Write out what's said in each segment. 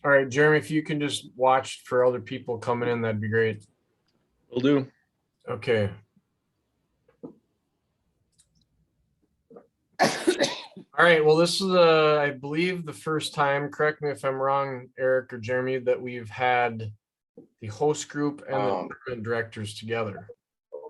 All right, Jeremy, if you can just watch for other people coming in, that'd be great. Will do. Okay. All right, well, this is, I believe, the first time, correct me if I'm wrong, Eric or Jeremy, that we've had the host group and the tournament directors together.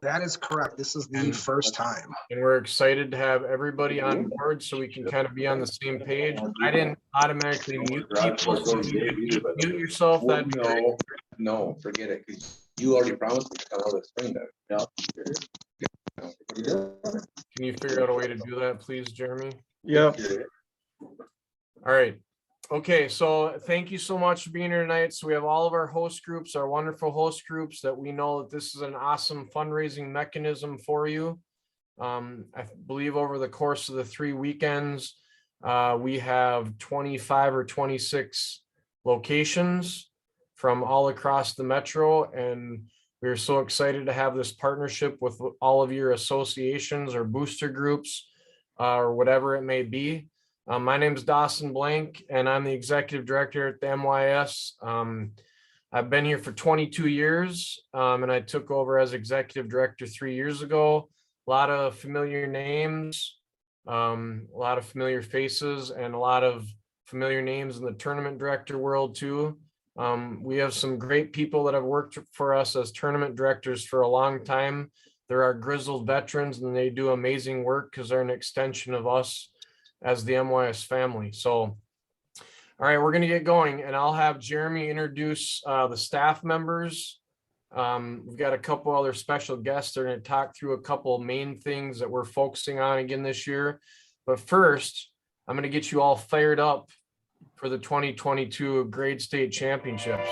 That is correct. This is the first time. And we're excited to have everybody on board so we can kind of be on the same page. I didn't automatically mute people, so if you could mute yourself, that'd be great. No, forget it, because you already promised me to come out of the spring then. Can you figure out a way to do that, please, Jeremy? Yep. All right. Okay, so thank you so much for being here tonight. So we have all of our host groups, our wonderful host groups, that we know that this is an awesome fundraising mechanism for you. I believe over the course of the 3 weekends, we have 25 or 26 locations from all across the metro, and we're so excited to have this partnership with all of your associations or booster groups or whatever it may be. My name is Dawson Blank, and I'm the executive director at the MYAS. I've been here for 22 years, and I took over as executive director 3 years ago. A lot of familiar names, a lot of familiar faces, and a lot of familiar names in the tournament director world too. We have some great people that have worked for us as tournament directors for a long time. They're our grizzled veterans, and they do amazing work because they're an extension of us as the MYAS family. So, all right, we're going to get going, and I'll have Jeremy introduce the staff members. We've got a couple other special guests. They're going to talk through a couple of main things that we're focusing on again this year. But first, I'm going to get you all fired up for the 2022 Grade State Championships.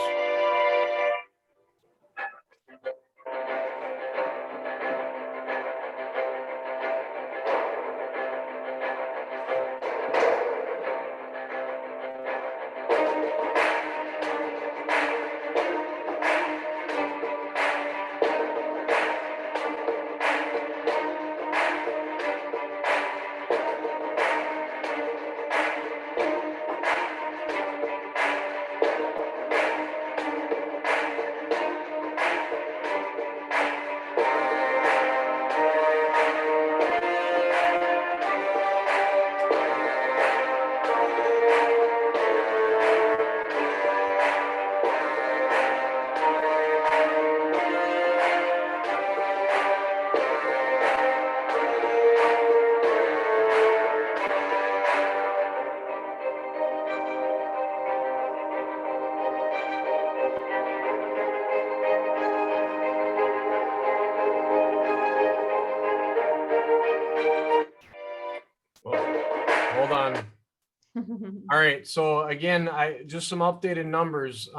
Hold on. All right. So again, just some updated numbers.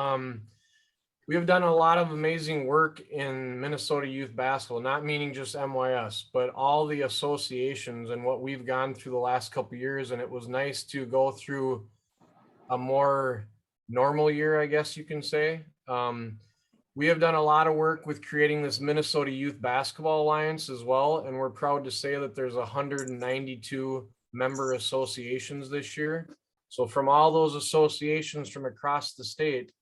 We have done a lot of amazing work in Minnesota youth basketball, not meaning just MYS, but all the associations and what we've gone through the last couple of years. And it was nice to go through a more normal year, I guess you can say. We have done a lot of work with creating this Minnesota Youth Basketball Alliance as well. And we're proud to say that there's 192 member associations this year. So from all those associations from across the state,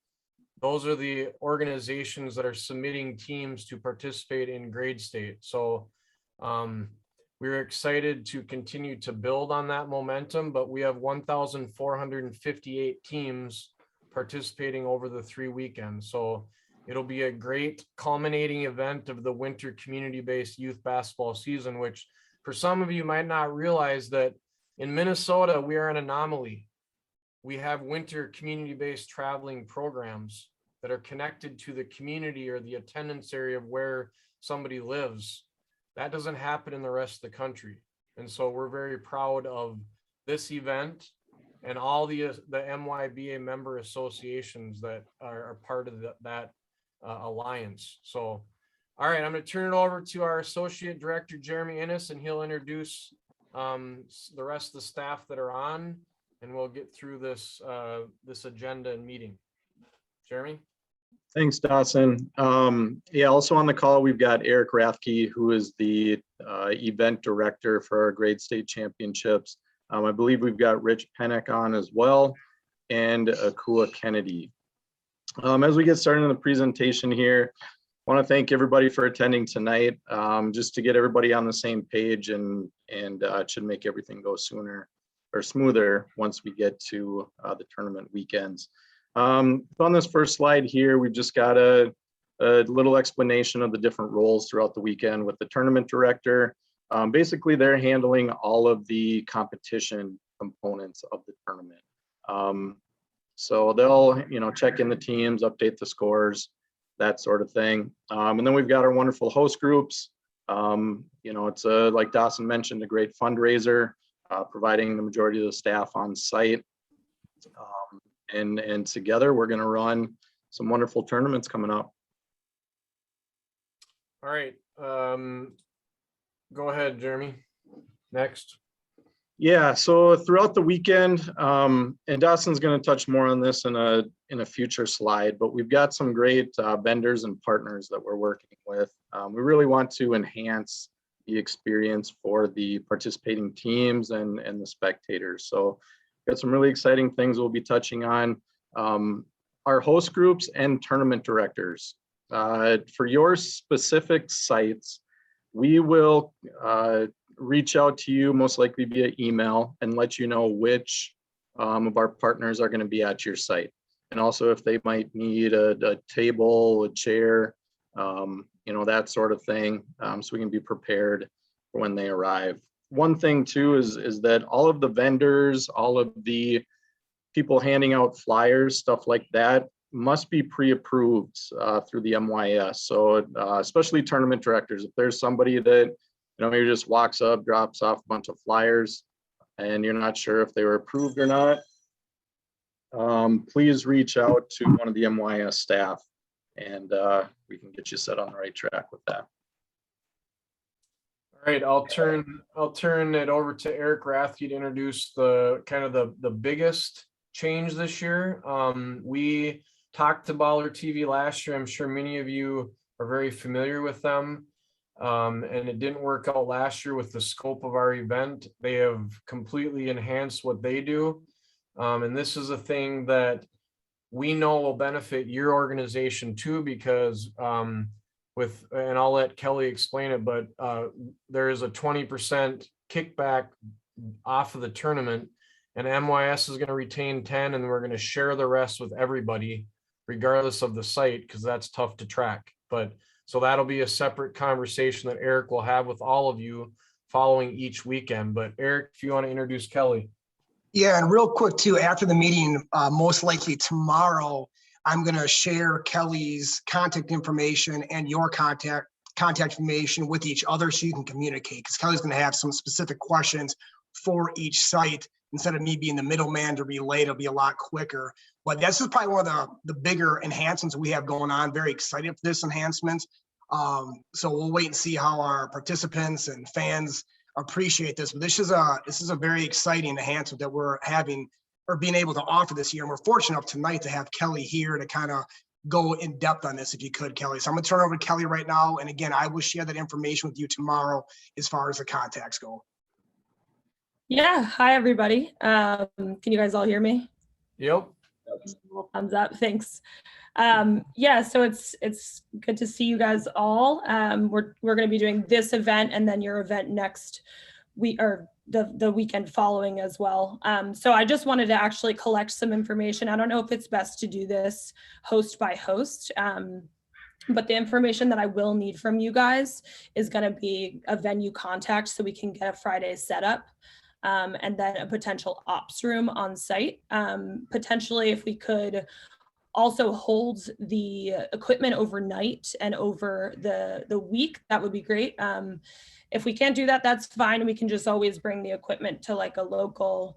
those are the organizations that are submitting teams to participate in Grade State. So we're excited to continue to build on that momentum, but we have 1,458 teams participating over the 3 weekends. So it'll be a great culminating event of the winter community-based youth basketball season, which for some of you might not realize that in Minnesota, we are an anomaly. We have winter community-based traveling programs that are connected to the community or the attendance area of where somebody lives. That doesn't happen in the rest of the country. And so we're very proud of this event and all the MYBA member associations that are part of that alliance. So, all right, I'm going to turn it over to our Associate Director, Jeremy Innes, and he'll introduce the rest of the staff that are on, and we'll get through this agenda and meeting. Jeremy? Thanks, Dawson. Yeah, also on the call, we've got Eric Rathke, who is the event director for our grade state championships. I believe we've got Rich Pennick on as well, and Akua Kennedy. As we get started in the presentation here, I want to thank everybody for attending tonight, just to get everybody on the same page, and it should make everything go sooner or smoother once we get to the tournament weekends. On this first slide here, we've just got a little explanation of the different roles throughout the weekend with the tournament director. Basically, they're handling all of the competition components of the tournament. So they'll, check in the teams, update the scores, that sort of thing. And then we've got our wonderful host groups. It's like Dawson mentioned, a great fundraiser, providing the majority of the staff on site. And together we're going to run some wonderful tournaments coming up. All right. Go ahead, Jeremy. Next. Yeah, so throughout the weekend, and Dawson's going to touch more on this in a future slide, but we've got some great vendors and partners that we're working with. We really want to enhance the experience for the participating teams and the spectators. So we've got some really exciting things we'll be touching on. Our host groups and tournament directors. For your specific sites, we will reach out to you most likely via email and let you know which of our partners are going to be at your site. And also if they might need a table, a chair, that sort of thing, so we can be prepared for when they arrive. One thing too is that all of the vendors, all of the people handing out flyers, stuff like that, must be pre-approved through the MYAS. So especially tournament directors, if there's somebody that maybe just walks up, drops off a bunch of flyers, and you're not sure if they were approved or not, please reach out to one of the MYAS staff, and we can get you set on the right track with that. All right, I'll turn it over to Eric Rathke to introduce the biggest change this year. We talked to BallerTV last year. I'm sure many of you are very familiar with them. And it didn't work out last year with the scope of our event. They have completely enhanced what they do. And this is a thing that we know will benefit your organization too, because and I'll let Kelly explain it, but there is a 20% kickback off of the tournament, and MYS is going to retain 10, and we're going to share the rest with everybody, regardless of the site, because that's tough to track. But so that'll be a separate conversation that Eric will have with all of you following each weekend. But Eric, if you want to introduce Kelly. Yeah, and real quick too, after the meeting, most likely tomorrow, I'm going to share Kelly's contact information and your contact information with each other so you can communicate, because Kelly's going to have some specific questions for each site. Instead of me being the middleman to relay, it'll be a lot quicker. But this is probably one of the bigger enhancements we have going on. Very excited for this enhancement. So we'll wait and see how our participants and fans appreciate this. But this is a very exciting enhancement that we're having or being able to offer this year. And we're fortunate enough tonight to have Kelly here to kind of go in depth on this, if you could, Kelly. So I'm going to turn it over to Kelly right now. And again, I will share that information with you tomorrow as far as the contacts go. Yeah. Hi, everybody. Can you guys all hear me? Yep. Thumbs up. Thanks. Yeah, so it's good to see you guys all. We're going to be doing this event and then your event next week, or the weekend following as well. So I just wanted to actually collect some information. I don't know if it's best to do this host by host, but the information that I will need from you guys is going to be a venue contact so we can get a Friday setup. And then a potential ops room on site. Potentially, if we could also hold the equipment overnight and over the week, that would be great. If we can't do that, that's fine. We can just always bring the equipment to like a local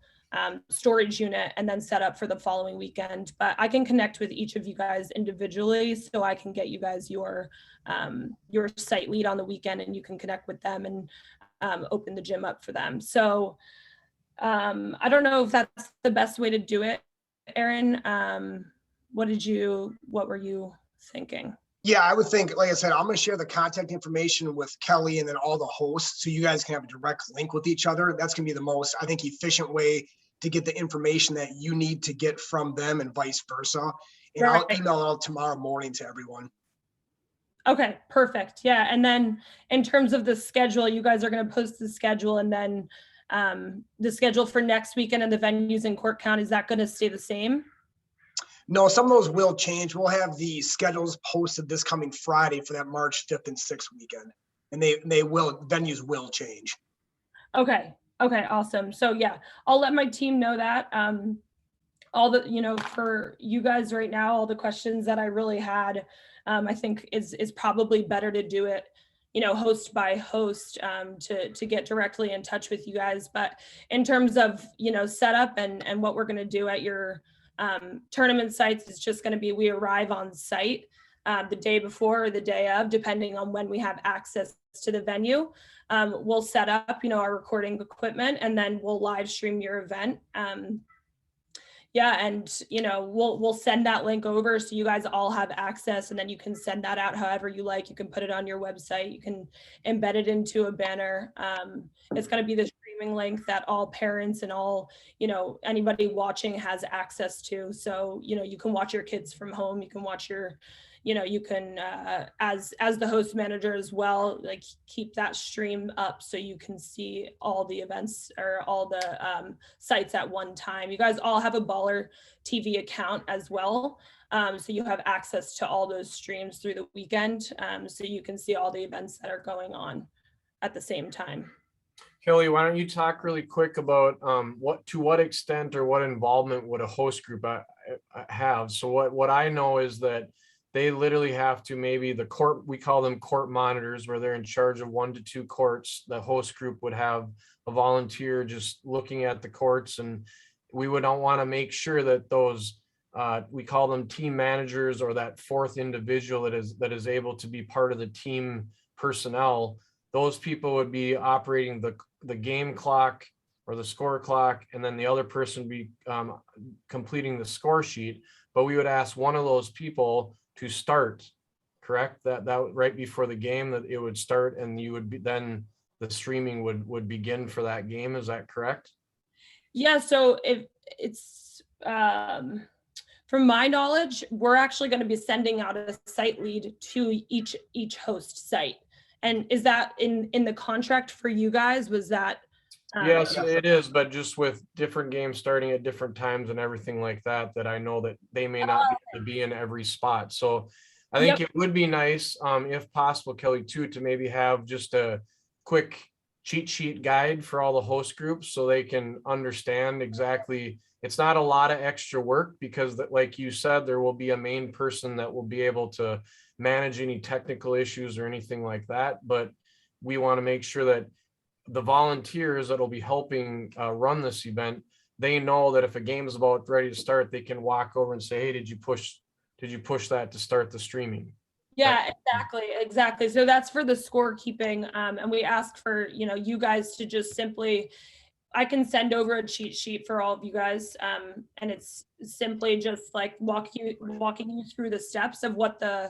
storage unit and then set up for the following weekend. But I can connect with each of you guys individually, so I can get you guys your site lead on the weekend, and you can connect with them and open the gym up for them. So I don't know if that's the best way to do it, Aaron. What were you thinking? Yeah, I would think, like I said, I'm gonna share the contact information with Kelly and then all the hosts, so you guys can have a direct link with each other. That's gonna be the most, I think, efficient way to get the information that you need to get from them and vice versa. And I'll Right. email it out tomorrow morning to everyone. Okay, perfect. Yeah. And then in terms of the schedule, you guys are going to post the schedule, and then the schedule for next weekend and the venues in Cork County, is that going to stay the same? No, some of those will change. We'll have the schedules posted this coming Friday for that March 5th and 6th weekend. And venues will change. Okay. Okay. Awesome. So yeah, I'll let my team know that. All the, for you guys right now, all the questions that I really had, I think is probably better to do it, host by host, to get directly in touch with you guys. But in terms of, setup and what we're going to do at your tournament sites, it's just going to be, we arrive on site the day before or the day of, depending on when we have access to the venue. We'll set up, our recording equipment, and then we'll live stream your event. Yeah, and we'll send that link over so you guys all have access, and then you can send that out however you like. You can put it on your website, you can embed it into a banner. It's going to be the streaming link that all parents and all, anybody watching has access to. So, you can watch your kids from home, you can watch your, you can, as the host manager as well, like keep that stream up so you can see all the events or all the sites at one time. You guys all have a BallerTV account as well. So you have access to all those streams through the weekend. So you can see all the events that are going on at the same time. Kelly, why don't you talk really quick about to what extent or what involvement would a host group have? So what I know is that they literally have to, maybe the court, we call them court monitors, where they're in charge of 1 to 2 courts. The host group would have a volunteer just looking at the courts, and we would want to make sure that those we call them team managers, or that fourth individual that is able to be part of the team personnel. Those people would be operating the game clock or the score clock, and then the other person be completing the score sheet. But we would ask one of those people to start, correct? That right before the game, that it would start, and you would be, then the streaming would begin for that game. Is that correct? Yeah. So if it's from my knowledge, we're actually going to be sending out a site lead to each host site. And is that in the contract for you guys? Was that? Yes, it is, but just with different games starting at different times and everything like that, that I know that they may not be able to be in every spot. So I think it would be nice, if possible, Kelly, too, to maybe have just a quick cheat sheet guide for all the host groups so they can understand exactly. It's not a lot of extra work, because like you said, there will be a main person that will be able to manage any technical issues or anything like that. But we want to make sure that the volunteers that will be helping run this event, they know that if a game is about ready to start, they can walk over and say, hey, did you push that to start the streaming? Yeah, exactly. So that's for the scorekeeping. And we ask for, you guys to just simply, I can send over a cheat sheet for all of you guys. And it's simply just like walking you through the steps of what the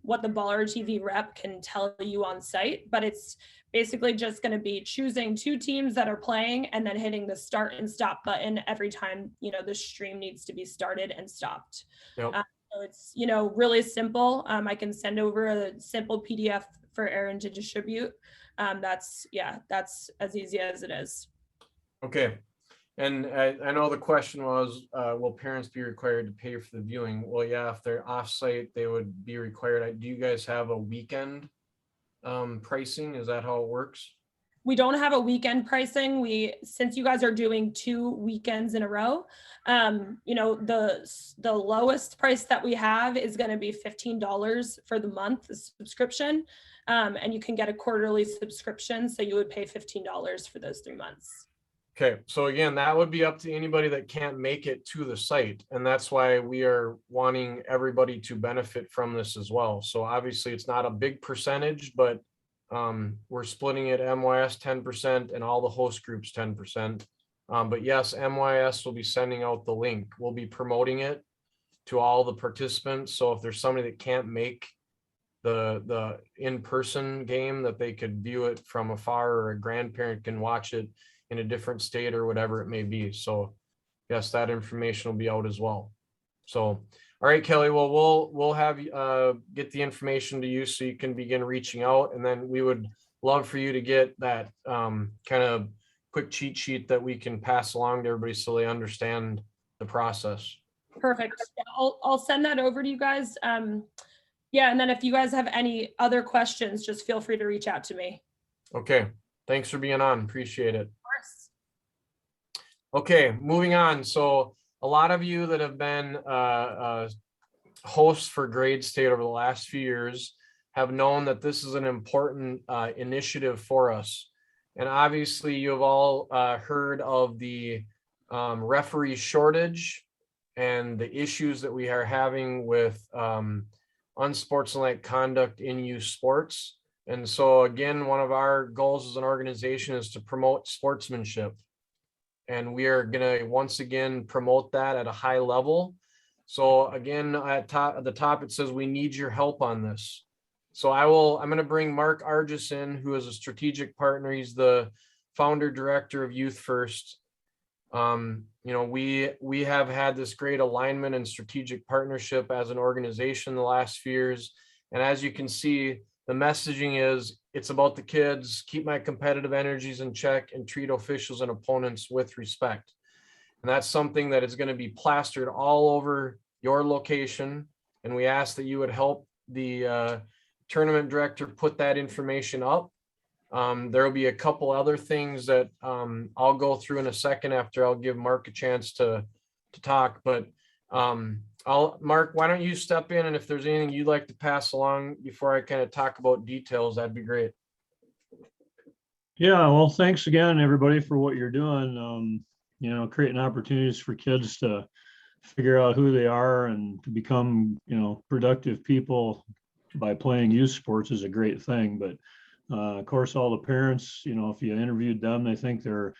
BallerTV rep can tell you on site. But it's basically just going to be choosing 2 teams that are playing and then hitting the start and stop button every time, the stream needs to be started and stopped. Yep. So it's, really simple. I can send over a simple PDF for Aaron to distribute. That's as easy as it is. Okay. And I know the question was, will parents be required to pay for the viewing? Well, yeah, if they're off-site, they would be required. Do you guys have a weekend pricing? Is that how it works? We don't have a weekend pricing. Since you guys are doing 2 weekends in a row, the lowest price that we have is going to be $15 for the month, the subscription. And you can get a quarterly subscription. So you would pay $15 for those 3 months. Okay, so again, that would be up to anybody that can't make it to the site. And that's why we are wanting everybody to benefit from this as well. So obviously it's not a big percentage, but we're splitting it MYAS 10% and all the host groups 10%. But yes, MYAS will be sending out the link. We'll be promoting it. to all the participants. So if there's somebody that can't make the in-person game, that they could view it from afar, or a grandparent can watch it in a different state or whatever it may be. So yes, that information will be out as well. So, all right, Kelly, well, we'll have get the information to you so you can begin reaching out, and then we would love for you to get that kind of quick cheat sheet that we can pass along to everybody so they understand the process. Perfect. I'll send that over to you guys. Yeah, and then if you guys have any other questions, just feel free to reach out to me. Okay, thanks for being on. Appreciate it. Of course. Okay, moving on. So a lot of you that have been hosts for Grade State over the last few years have known that this is an important initiative for us. And obviously you have all heard of the referee shortage and the issues that we are having with unsportsmanlike conduct in youth sports. And so again, one of our goals as an organization is to promote sportsmanship. And we are going to once again promote that at a high level. So again, at the top, it says we need your help on this. So I'm going to bring Mark Argis in, who is a strategic partner. He's the founder director of Youth First. You know, we have had this great alignment and strategic partnership as an organization the last few years. And as you can see, the messaging is it's about the kids, keep my competitive energies in check, and treat officials and opponents with respect. And that's something that is going to be plastered all over your location. And we ask that you would help the tournament director put that information up. There will be a couple other things that I'll go through in a second after I'll give Mark a chance to talk. But Mark, why don't you step in, and if there's anything you'd like to pass along before I kind of talk about details, that'd be great. Yeah, well, thanks again, everybody, for what you're doing. You know, creating opportunities for kids to figure out who they are and to become, you know, productive people by playing youth sports is a great thing. But of course, all the parents, you know, if you interviewed them, they think their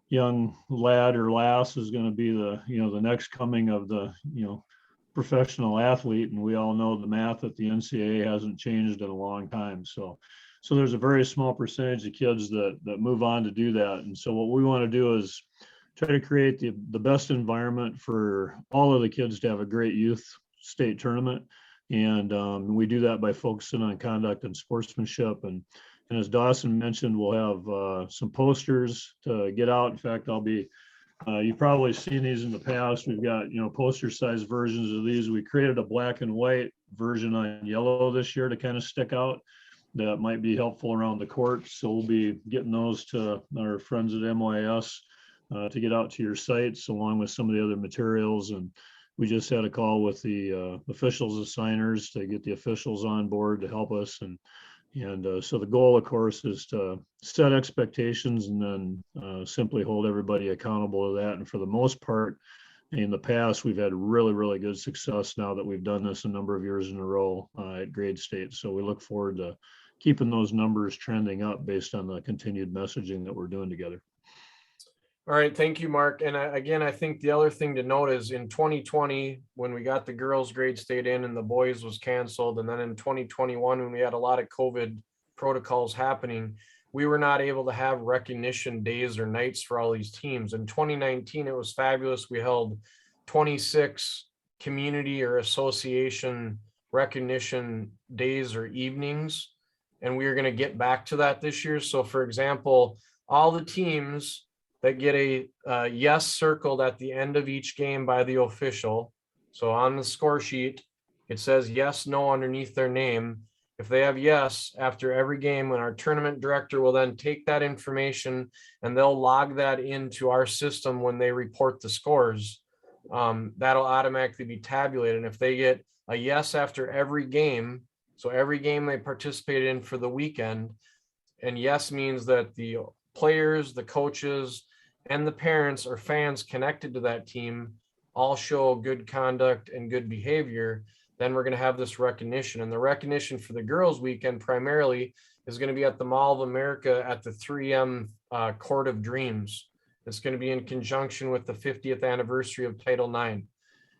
young lad or lass is going to be the, you know, the next coming of the, you know, professional athlete. And we all know the math at the NCAA hasn't changed in a long time. So there's a very small percentage of kids that move on to do that. And so what we want to do is try to create the best environment for all of the kids to have a great youth state tournament. And we do that by focusing on conduct and sportsmanship. And as Dawson mentioned, we'll have some posters to get out. In fact, you've probably seen these in the past. We've got, you know, poster sized versions of these. We created a black and white version on yellow this year to kind of stick out. That might be helpful around the court. So we'll be getting those to our friends at MYAS to get out to your sites, along with some of the other materials. And we just had a call with the officials assigners to get the officials on board to help us. And so the goal, of course, is to set expectations and then simply hold everybody accountable to that. And for the most part, in the past, we've had really, really good success now that we've done this a number of years in a row at Grade State. So we look forward to keeping those numbers trending up based on the continued messaging that we're doing together. All right, thank you, Mark. And again, I think the other thing to note is in 2020, when we got the girls' Grade State in and the boys was canceled, and then in 2021, when we had a lot of COVID protocols happening, we were not able to have recognition days or nights for all these teams. In 2019, it was fabulous. We held 26 community or association recognition days or evenings, and we are going to get back to that this year. So for example, all the teams that get a yes circled at the end of each game by the official. So on the score sheet, it says yes, no underneath their name. If they have yes after every game, when our tournament director will then take that information and they'll log that into our system when they report the scores, that'll automatically be tabulated. And if they get a yes after every game, so every game they participated in for the weekend, and yes means that the players, the coaches, and the parents or fans connected to that team all show good conduct and good behavior, then we're going to have this recognition. And the recognition for the girls' weekend primarily is going to be at the Mall of America at the 3M Court of Dreams. It's going to be in conjunction with the 50th anniversary of Title IX.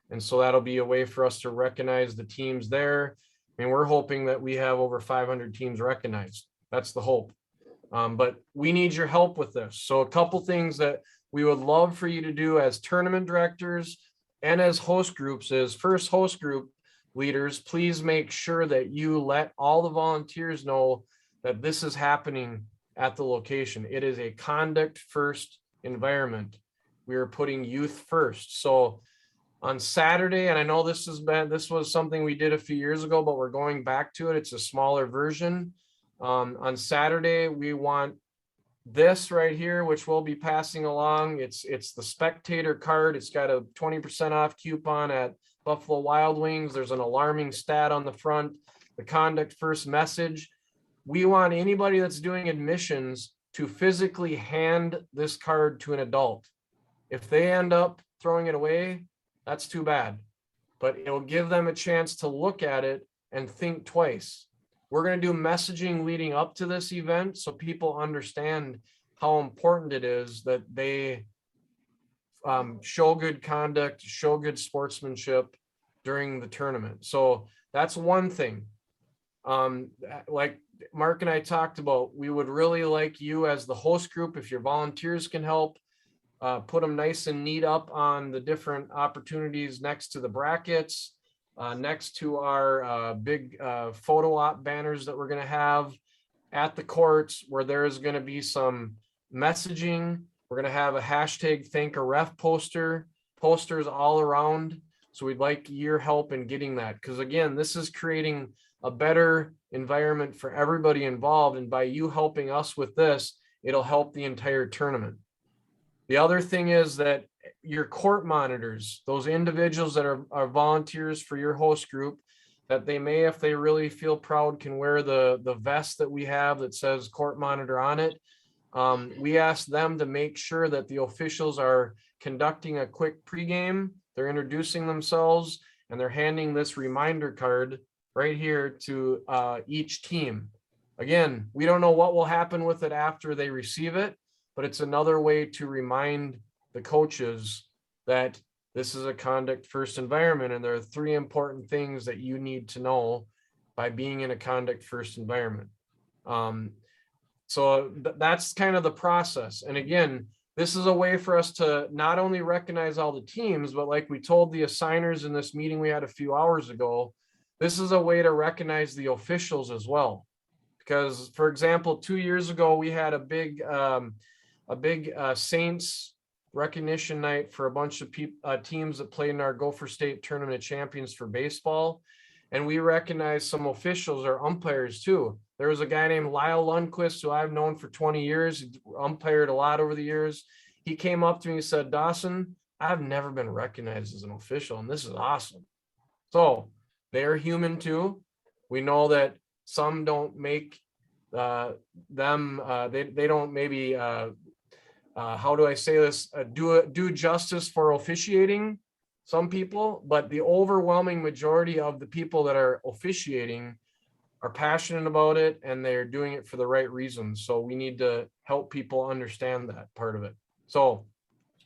And so that'll be a way for us to recognize the teams there. And we're hoping that we have over 500 teams recognized. That's the hope. But we need your help with this. So a couple things that we would love for you to do as tournament directors and as host groups is, first, host group leaders, please make sure that you let all the volunteers know that this is happening at the location. It is a conduct first environment. We are putting youth first. So on Saturday, and I know this was something we did a few years ago, but we're going back to it. It's a smaller version. On Saturday, we want this right here, which we'll be passing along. It's the spectator card. It's got a 20% off coupon at Buffalo Wild Wings. There's an alarming stat on the front, the conduct first message. We want anybody that's doing admissions to physically hand this card to an adult. If they end up throwing it away, that's too bad, but it'll give them a chance to look at it and think twice. We're going to do messaging leading up to this event so people understand how important it is that they show good conduct, show good sportsmanship during the tournament. So that's one thing. Like Mark and I talked about, we would really like you as the host group, if your volunteers can help, put them nice and neat up on the different opportunities next to the brackets, next to our big photo op banners that we're going to have at the courts, where there is going to be some messaging. We're going to have a hashtag thank a ref posters all around. So we'd like your help in getting that, because again, this is creating a better environment for everybody involved. And by you helping us with this, it'll help the entire tournament. The other thing is that your court monitors, those individuals that are volunteers for your host group, that they may, if they really feel proud, can wear the vest that we have that says court monitor on it. We ask them to make sure that the officials are conducting a quick pregame, they're introducing themselves, and they're handing this reminder card right here to each team. Again, we don't know what will happen with it after they receive it, but it's another way to remind the coaches that this is a conduct first environment. And there are 3 important things that you need to know by being in a conduct first environment. So that's kind of the process. And again, this is a way for us to not only recognize all the teams, but like we told the assigners in this meeting we had a few hours ago, this is a way to recognize the officials as well. Because, for example, 2 years ago, we had a big Saints recognition night for a bunch of teams that played in our Gopher State Tournament of Champions for baseball. And we recognized some officials or umpires too. There was a guy named Lyle Lundquist, who I've known for 20 years, he umpired a lot over the years. He came up to me and said, "Dawson, I've never been recognized as an official, and this is awesome." So they're human too. We know that some don't make they don't maybe how do I say this, do justice for officiating, some people, but the overwhelming majority of the people that are officiating are passionate about it, and they're doing it for the right reasons. So we need to help people understand that part of it. So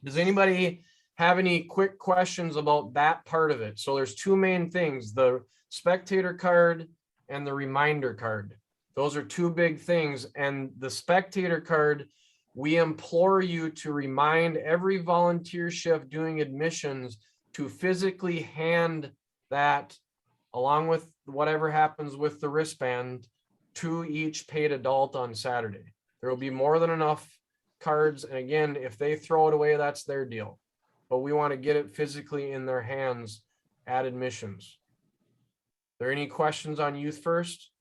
does anybody have any quick questions about that part of it? So there's 2 main things, the spectator card and the reminder card. Those are 2 big things. And the spectator card, we implore you to remind every volunteer chef doing admissions to physically hand that, along with whatever happens with the wristband, to each paid adult on Saturday. There will be more than enough cards. And again, if they throw it away, that's their deal. But we want to get it physically in their hands at admissions. Are there any questions on youth first?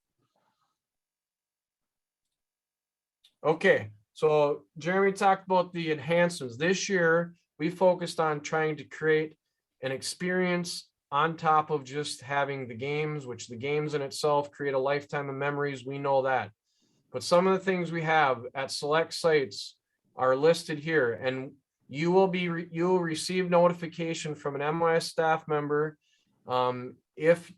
Okay, so Jeremy talked about the enhancements. This year, we focused on trying to create an experience on top of just having the games, which the games in itself create a lifetime of memories. We know that. But some of the things we have at select sites are listed here, and you will receive notification from an MYAS staff member if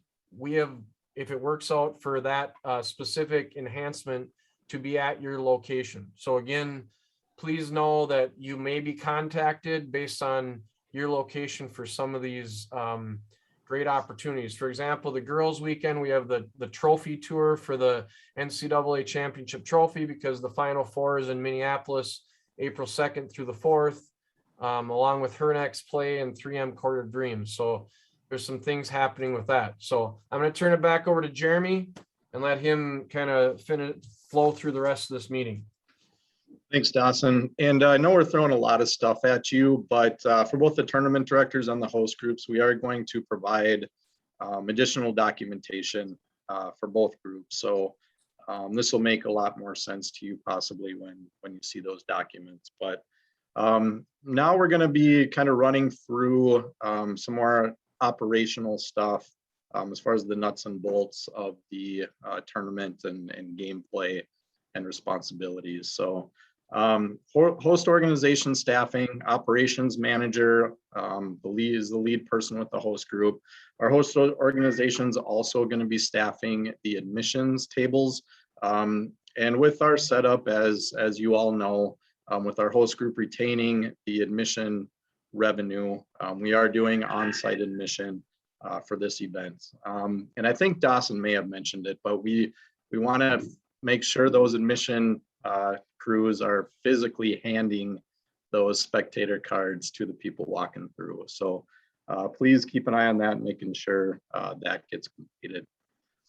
it works out for that specific enhancement to be at your location. So again, please know that you may be contacted based on your location for some of these great opportunities. For example, the girls weekend, we have the trophy tour for the NCAA championship trophy, because the Final Four is in Minneapolis, April 2nd through the 4th, along with her next play and 3M Court of Dreams. So there's some things happening with that. So I'm going to turn it back over to Jeremy and let him kind of flow through the rest of this meeting. Thanks, Dawson. And I know we're throwing a lot of stuff at you, but for both the tournament directors and the host groups, we are going to provide additional documentation for both groups. So this will make a lot more sense to you possibly when you see those documents. But now we're going to be kind of running through some more operational stuff as far as the nuts and bolts of the tournament and gameplay and responsibilities. So host organization staffing, operations manager, is the lead person with the host group. Our host organization is also going to be staffing the admissions tables. And with our setup, as you all know, with our host group retaining the admission revenue, we are doing on-site admission for this event. And I think Dawson may have mentioned it, but we want to make sure those admission crews are physically handing those spectator cards to the people walking through. So please keep an eye on that, making sure that gets completed.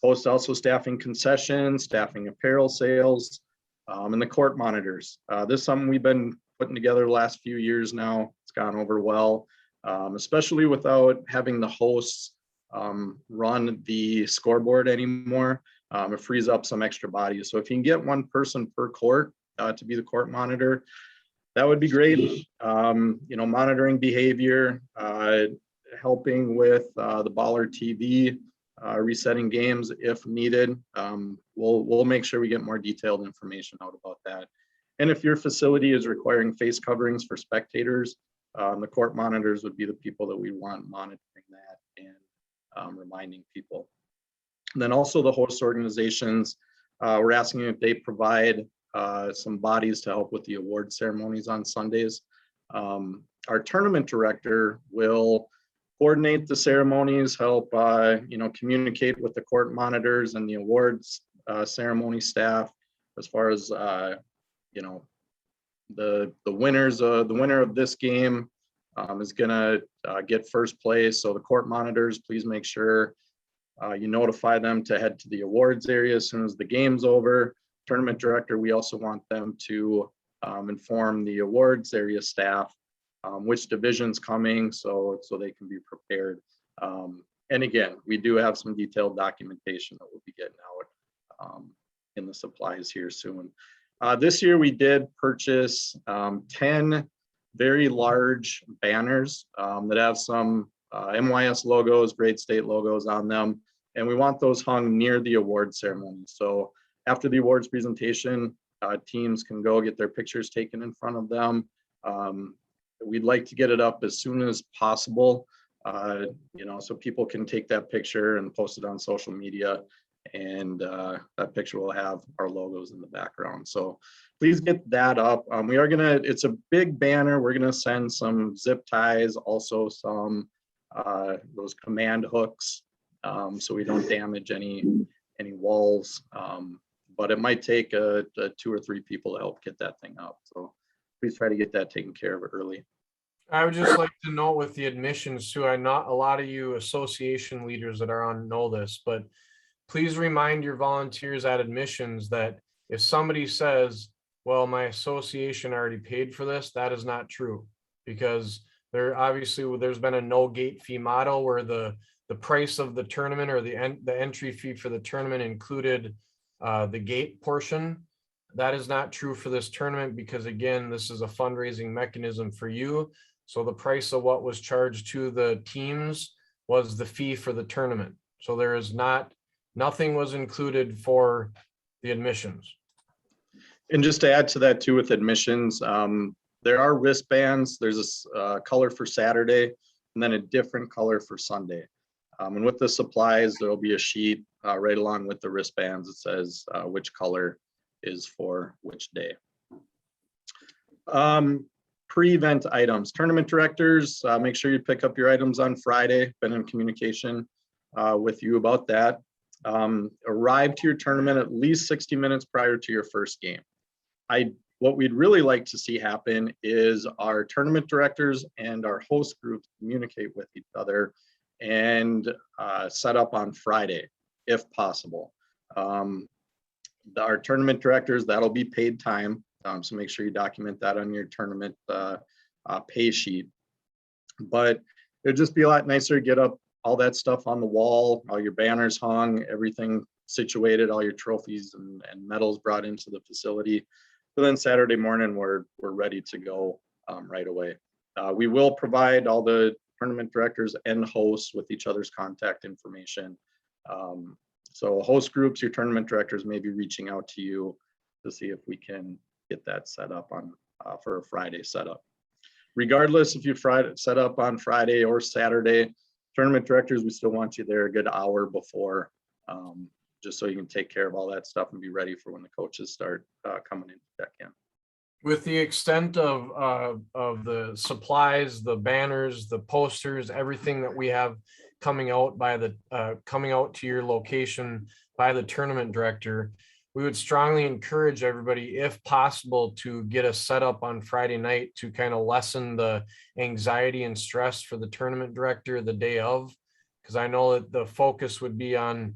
Host also staffing concessions, staffing apparel sales, and the court monitors. This is something we've been putting together the last few years now. It's gone over well, especially without having the hosts run the scoreboard anymore. It frees up some extra bodies. So if you can get one person per court to be the court monitor, that would be great. Monitoring behavior, helping with the BallerTV, resetting games if needed. We'll make sure we get more detailed information out about that. And if your facility is requiring face coverings for spectators, the court monitors would be the people that we want monitoring that and reminding people. And then also the host organizations, we're asking if they provide some bodies to help with the award ceremonies on Sundays. Our tournament director will coordinate the ceremonies, help communicate with the court monitors and the awards ceremony staff as far as the winner of this game is gonna get first place. So the court monitors, please make sure you notify them to head to the awards area as soon as the game's over. Tournament director, we also want them to inform the awards area staff which division's coming, so they can be prepared. And again, we do have some detailed documentation that we'll be getting out in the supplies here soon. This year we did purchase 10 very large banners that have some MYAS logos, grade state logos on them, and we want those hung near the award ceremony. So after the awards presentation, teams can go get their pictures taken in front of them. We'd like to get it up as soon as possible, so people can take that picture and post it on social media, and that picture will have our logos in the background. So please get that up. It's a big banner. We're gonna send some zip ties, also some those command hooks, so we don't damage any walls. But it might take 2 or 3 people to help get that thing up. So please try to get that taken care of early. I would just like to note with the admissions too, not a lot of you association leaders that are on know this, but please remind your volunteers at admissions that if somebody says, well, my association already paid for this, that is not true, because there's been a no gate fee model where the price of the tournament or the entry fee for the tournament included the gate portion. That is not true for this tournament, because again, this is a fundraising mechanism for you. So the price of what was charged to the teams was the fee for the tournament. So there is nothing was included for the admissions. And just to add to that too, with admissions, there are wristbands. There's a color for Saturday and then a different color for Sunday. And with the supplies, there'll be a sheet right along with the wristbands that says which color is for which day. Pre-event items, tournament directors, make sure you pick up your items on Friday. Been in communication with you about that. Arrive to your tournament at least 60 minutes prior to your first game. What we'd really like to see happen is our tournament directors and our host groups communicate with each other and set up on Friday, if possible. Our tournament directors, that'll be paid time. So make sure you document that on your tournament pay sheet. But it'd just be a lot nicer to get up all that stuff on the wall, all your banners hung, everything situated, all your trophies and medals brought into the facility. So then Saturday morning, we're ready to go right away. We will provide all the tournament directors and hosts with each other's contact information. So host groups, your tournament directors may be reaching out to you to see if we can get that set up on for a Friday setup. Regardless if you set up on Friday or Saturday, tournament directors, we still want you there a good hour before, just so you can take care of all that stuff and be ready for when the coaches start coming in to check in. With the extent of the supplies, the banners, the posters, everything that we have coming out coming out to your location by the tournament director, we would strongly encourage everybody, if possible, to get a setup on Friday night to kind of lessen the anxiety and stress for the tournament director the day of, because I know that the focus would be on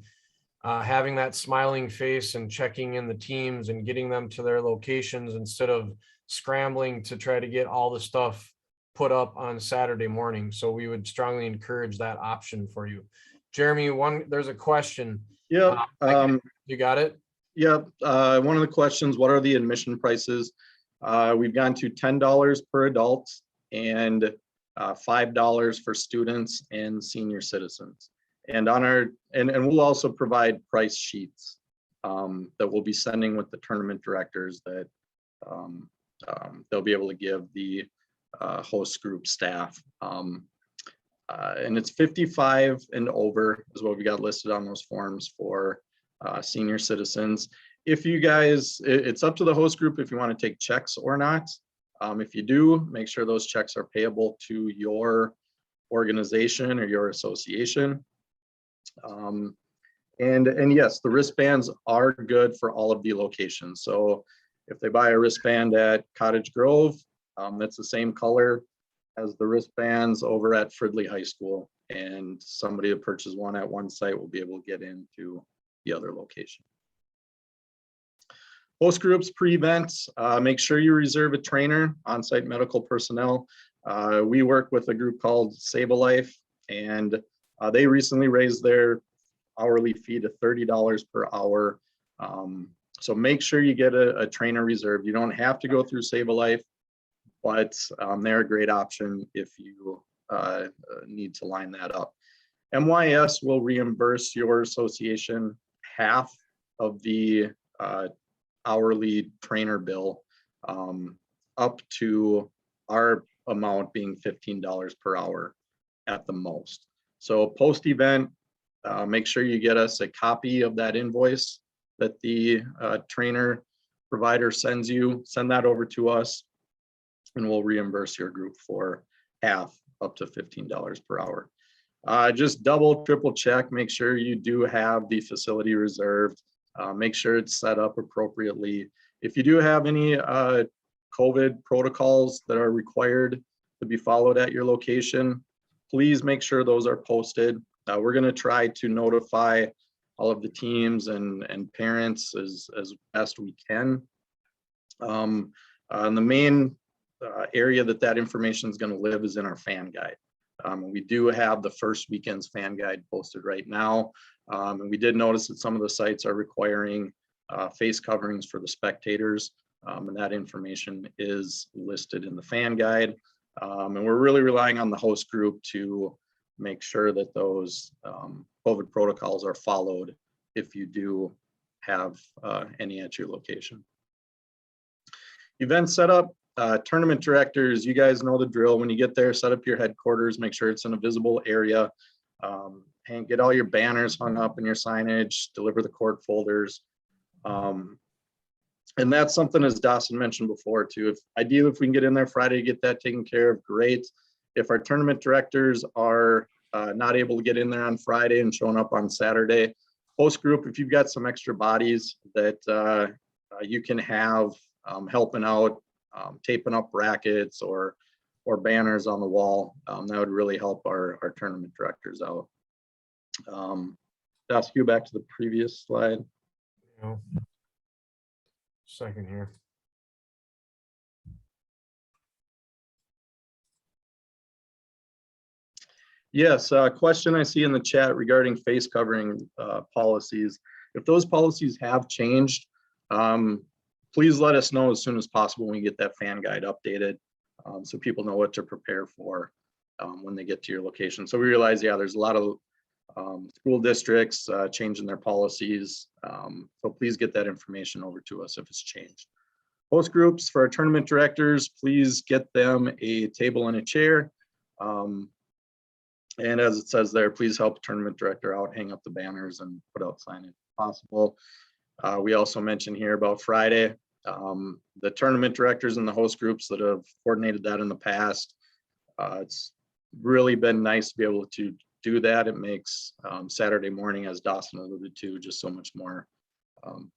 having that smiling face and checking in the teams and getting them to their locations instead of scrambling to try to get all the stuff put up on Saturday morning. So we would strongly encourage that option for you. Jeremy, there's a question. Yeah. You got it? Yep. One of the questions, what are the admission prices? We've gone to $10 per adult and $5 for students and senior citizens. And and we'll also provide price sheets that we'll be sending with the tournament directors that they'll be able to give the host group staff. And it's 55 and over is what we got listed on those forms for senior citizens. If you guys, it's up to the host group if you want to take checks or not. If you do, make sure those checks are payable to your organization or your association. And yes, the wristbands are good for all of the locations. So if they buy a wristband at Cottage Grove, that's the same color as the wristbands over at Fridley High School. And somebody that purchases one at one site will be able to get into the other location. Host groups, pre-events, make sure you reserve a trainer, on-site medical personnel. We work with a group called Save a Life, and they recently raised their hourly fee to $30 per hour. So make sure you get a trainer reserved. You don't have to go through Save a Life, but they're a great option if you need to line that up. MYAS will reimburse your association half of the hourly trainer bill, up to our amount being $15 per hour at the most. So post-event, make sure you get us a copy of that invoice that the trainer provider sends you. Send that over to us and we'll reimburse your group for half, up to $15 per hour. Just double, triple check, make sure you do have the facility reserved. Make sure it's set up appropriately. If you do have any COVID protocols that are required to be followed at your location, please make sure those are posted. We're going to try to notify all of the teams and parents as best we can. And the main area that information is going to live is in our fan guide. We do have the first weekend's fan guide posted right now. And we did notice that some of the sites are requiring face coverings for the spectators. And that information is listed in the fan guide. And we're really relying on the host group to make sure that those COVID protocols are followed if you do have any at your location. Event setup, tournament directors, you guys know the drill. When you get there, set up your headquarters, make sure it's in a visible area, and get all your banners hung up and your signage, deliver the court folders. And that's something, as Dawson mentioned before too, if ideally, if we can get in there Friday, get that taken care of, great. If our tournament directors are not able to get in there on Friday and showing up on Saturday, host group, if you've got some extra bodies that you can have helping out, taping up brackets or banners on the wall, that would really help our tournament directors out. Ask you back to the previous slide. No. Second here. Yes, question I see in the chat regarding face covering policies. If those policies have changed, please let us know as soon as possible when we get that fan guide updated, so people know what to prepare for when they get to your location. So we realize, yeah, there's a lot of school districts changing their policies. So please get that information over to us if it's changed. Host groups for our tournament directors, please get them a table and a chair. And as it says there, please help tournament director out, hang up the banners and put out signage if possible. We also mentioned here about Friday, the tournament directors and the host groups that have coordinated that in the past. It's really been nice to be able to do that. It makes Saturday morning, as Dawson alluded to, just so much more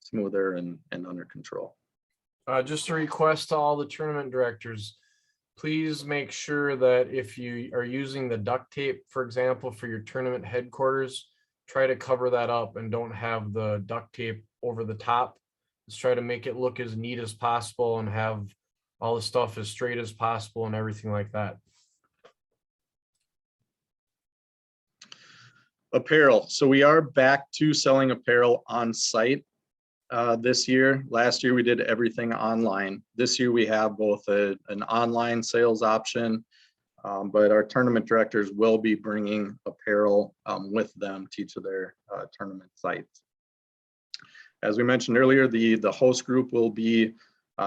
smoother and under control. Just a request to all the tournament directors, please make sure that if you are using the duct tape, for example, for your tournament headquarters, try to cover that up and don't have the duct tape over the top. Let's try to make it look as neat as possible and have all the stuff as straight as possible and everything like that. Apparel. So we are back to selling apparel on site this year. Last year we did everything online. This year we have both an online sales option, but our tournament directors will be bringing apparel with them to each of their tournament sites. As we mentioned earlier, the host group will be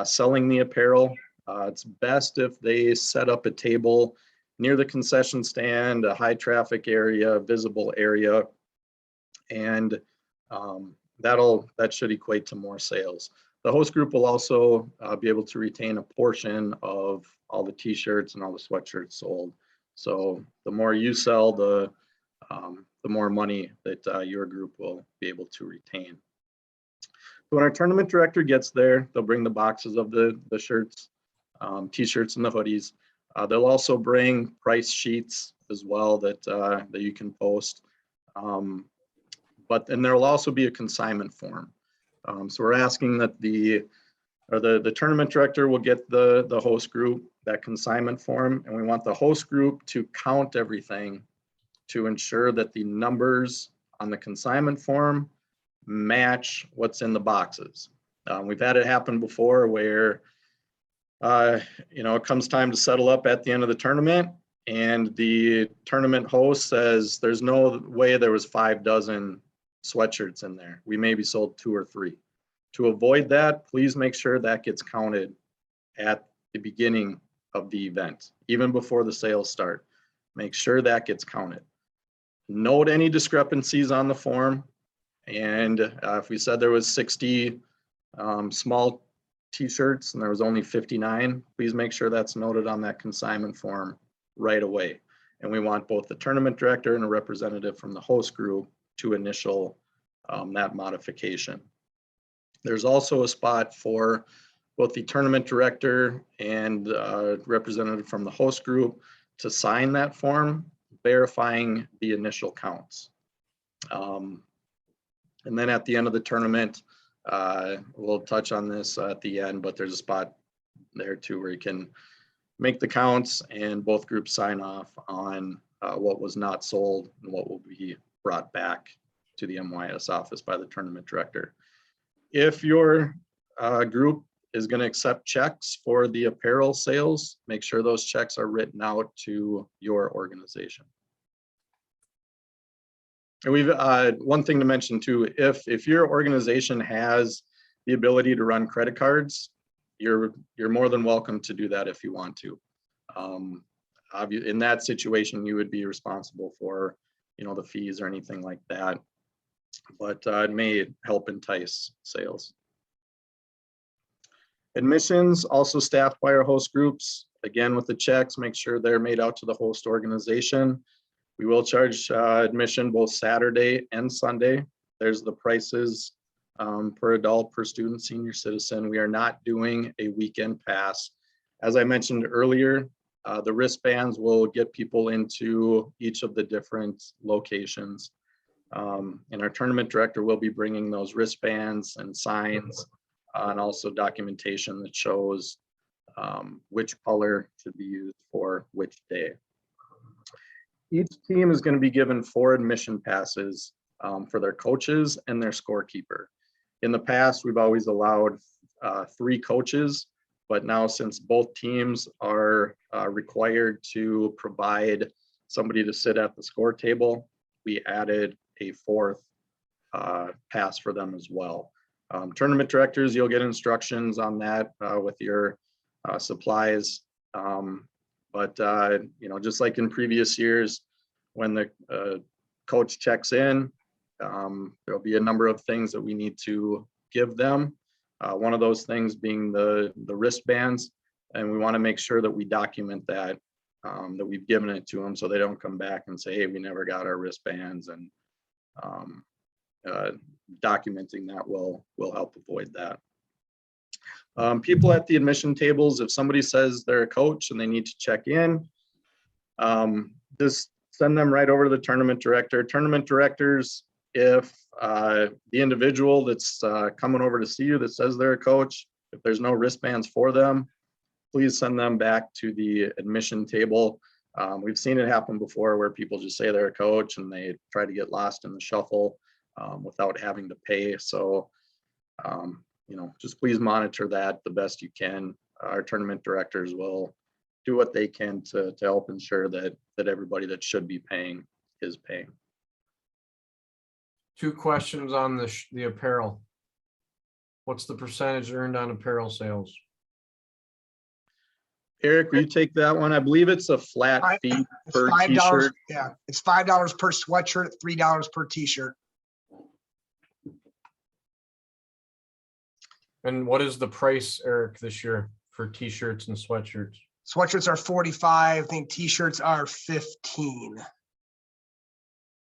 selling the apparel. It's best if they set up a table near the concession stand, a high traffic area, visible area, and that should equate to more sales. The host group will also be able to retain a portion of all the t-shirts and all the sweatshirts sold. So the more you sell, the more money that your group will be able to retain. When our tournament director gets there, they'll bring the boxes of the shirts, t-shirts and the hoodies. They'll also bring price sheets as well that you can post. And there will also be a consignment form. So we're asking that the tournament director will get the host group that consignment form, and we want the host group to count everything to ensure that the numbers on the consignment form match what's in the boxes. We've had it happen before where it comes time to settle up at the end of the tournament, and the tournament host says there's no way there was 5 dozen sweatshirts in there. We maybe sold 2 or 3. To avoid that, please make sure that gets counted at the beginning of the event, even before the sales start. Make sure that gets counted. Note any discrepancies on the form. And if we said there was 60 small t-shirts and there was only 59, please make sure that's noted on that consignment form right away. And we want both the tournament director and a representative from the host group to initial that modification. There's also a spot for both the tournament director and representative from the host group to sign that form, verifying the initial counts. And then at the end of the tournament, we'll touch on this at the end, but there's a spot there too where you can make the counts and both groups sign off on what was not sold and what will be brought back to the MYAS office by the tournament director. If your group is going to accept checks for the apparel sales, make sure those checks are written out to your organization. And we've one thing to mention too, if your organization has the ability to run credit cards, you're more than welcome to do that if you want to. In that situation, you would be responsible for the fees or anything like that, but it may help entice sales. Admissions also staffed by our host groups. Again, with the checks, make sure they're made out to the host organization. We will charge admission both Saturday and Sunday. There's the prices per adult, per student, senior citizen. We are not doing a weekend pass. As I mentioned earlier, the wristbands will get people into each of the different locations. And our tournament director will be bringing those wristbands and signs and also documentation that shows which color should be used for which day. Each team is going to be given 4 admission passes for their coaches and their scorekeeper. In the past, we've always allowed 3 coaches, but now since both teams are required to provide somebody to sit at the score table, we added a 4th pass for them as well. Tournament directors, you'll get instructions on that with your supplies. But you know, just like in previous years, when the coach checks in, there'll be a number of things that we need to give them. One of those things being the wristbands, and we want to make sure that we document that that we've given it to them, so they don't come back and say, hey, we never got our wristbands. And documenting that will help avoid that. People at the admission tables, if somebody says they're a coach and they need to check in, just send them right over to the tournament director. Tournament directors, if the individual that's coming over to see you that says they're a coach, if there's no wristbands for them, please send them back to the admission table. We've seen it happen before where people just say they're a coach and they try to get lost in the shuffle without having to pay. So, you know, just please monitor that the best you can. Our tournament directors will do what they can to help ensure that everybody that should be paying is paying. 2 questions on the apparel. What's the percentage earned on apparel sales? Eric, will you take that one? I believe it's a flat fee It's per $5. t-shirt. Yeah, it's $5 per sweatshirt, $3 per t-shirt. And what is the price, Eric, this year for t-shirts and sweatshirts? Sweatshirts are 45. I think t-shirts are 15.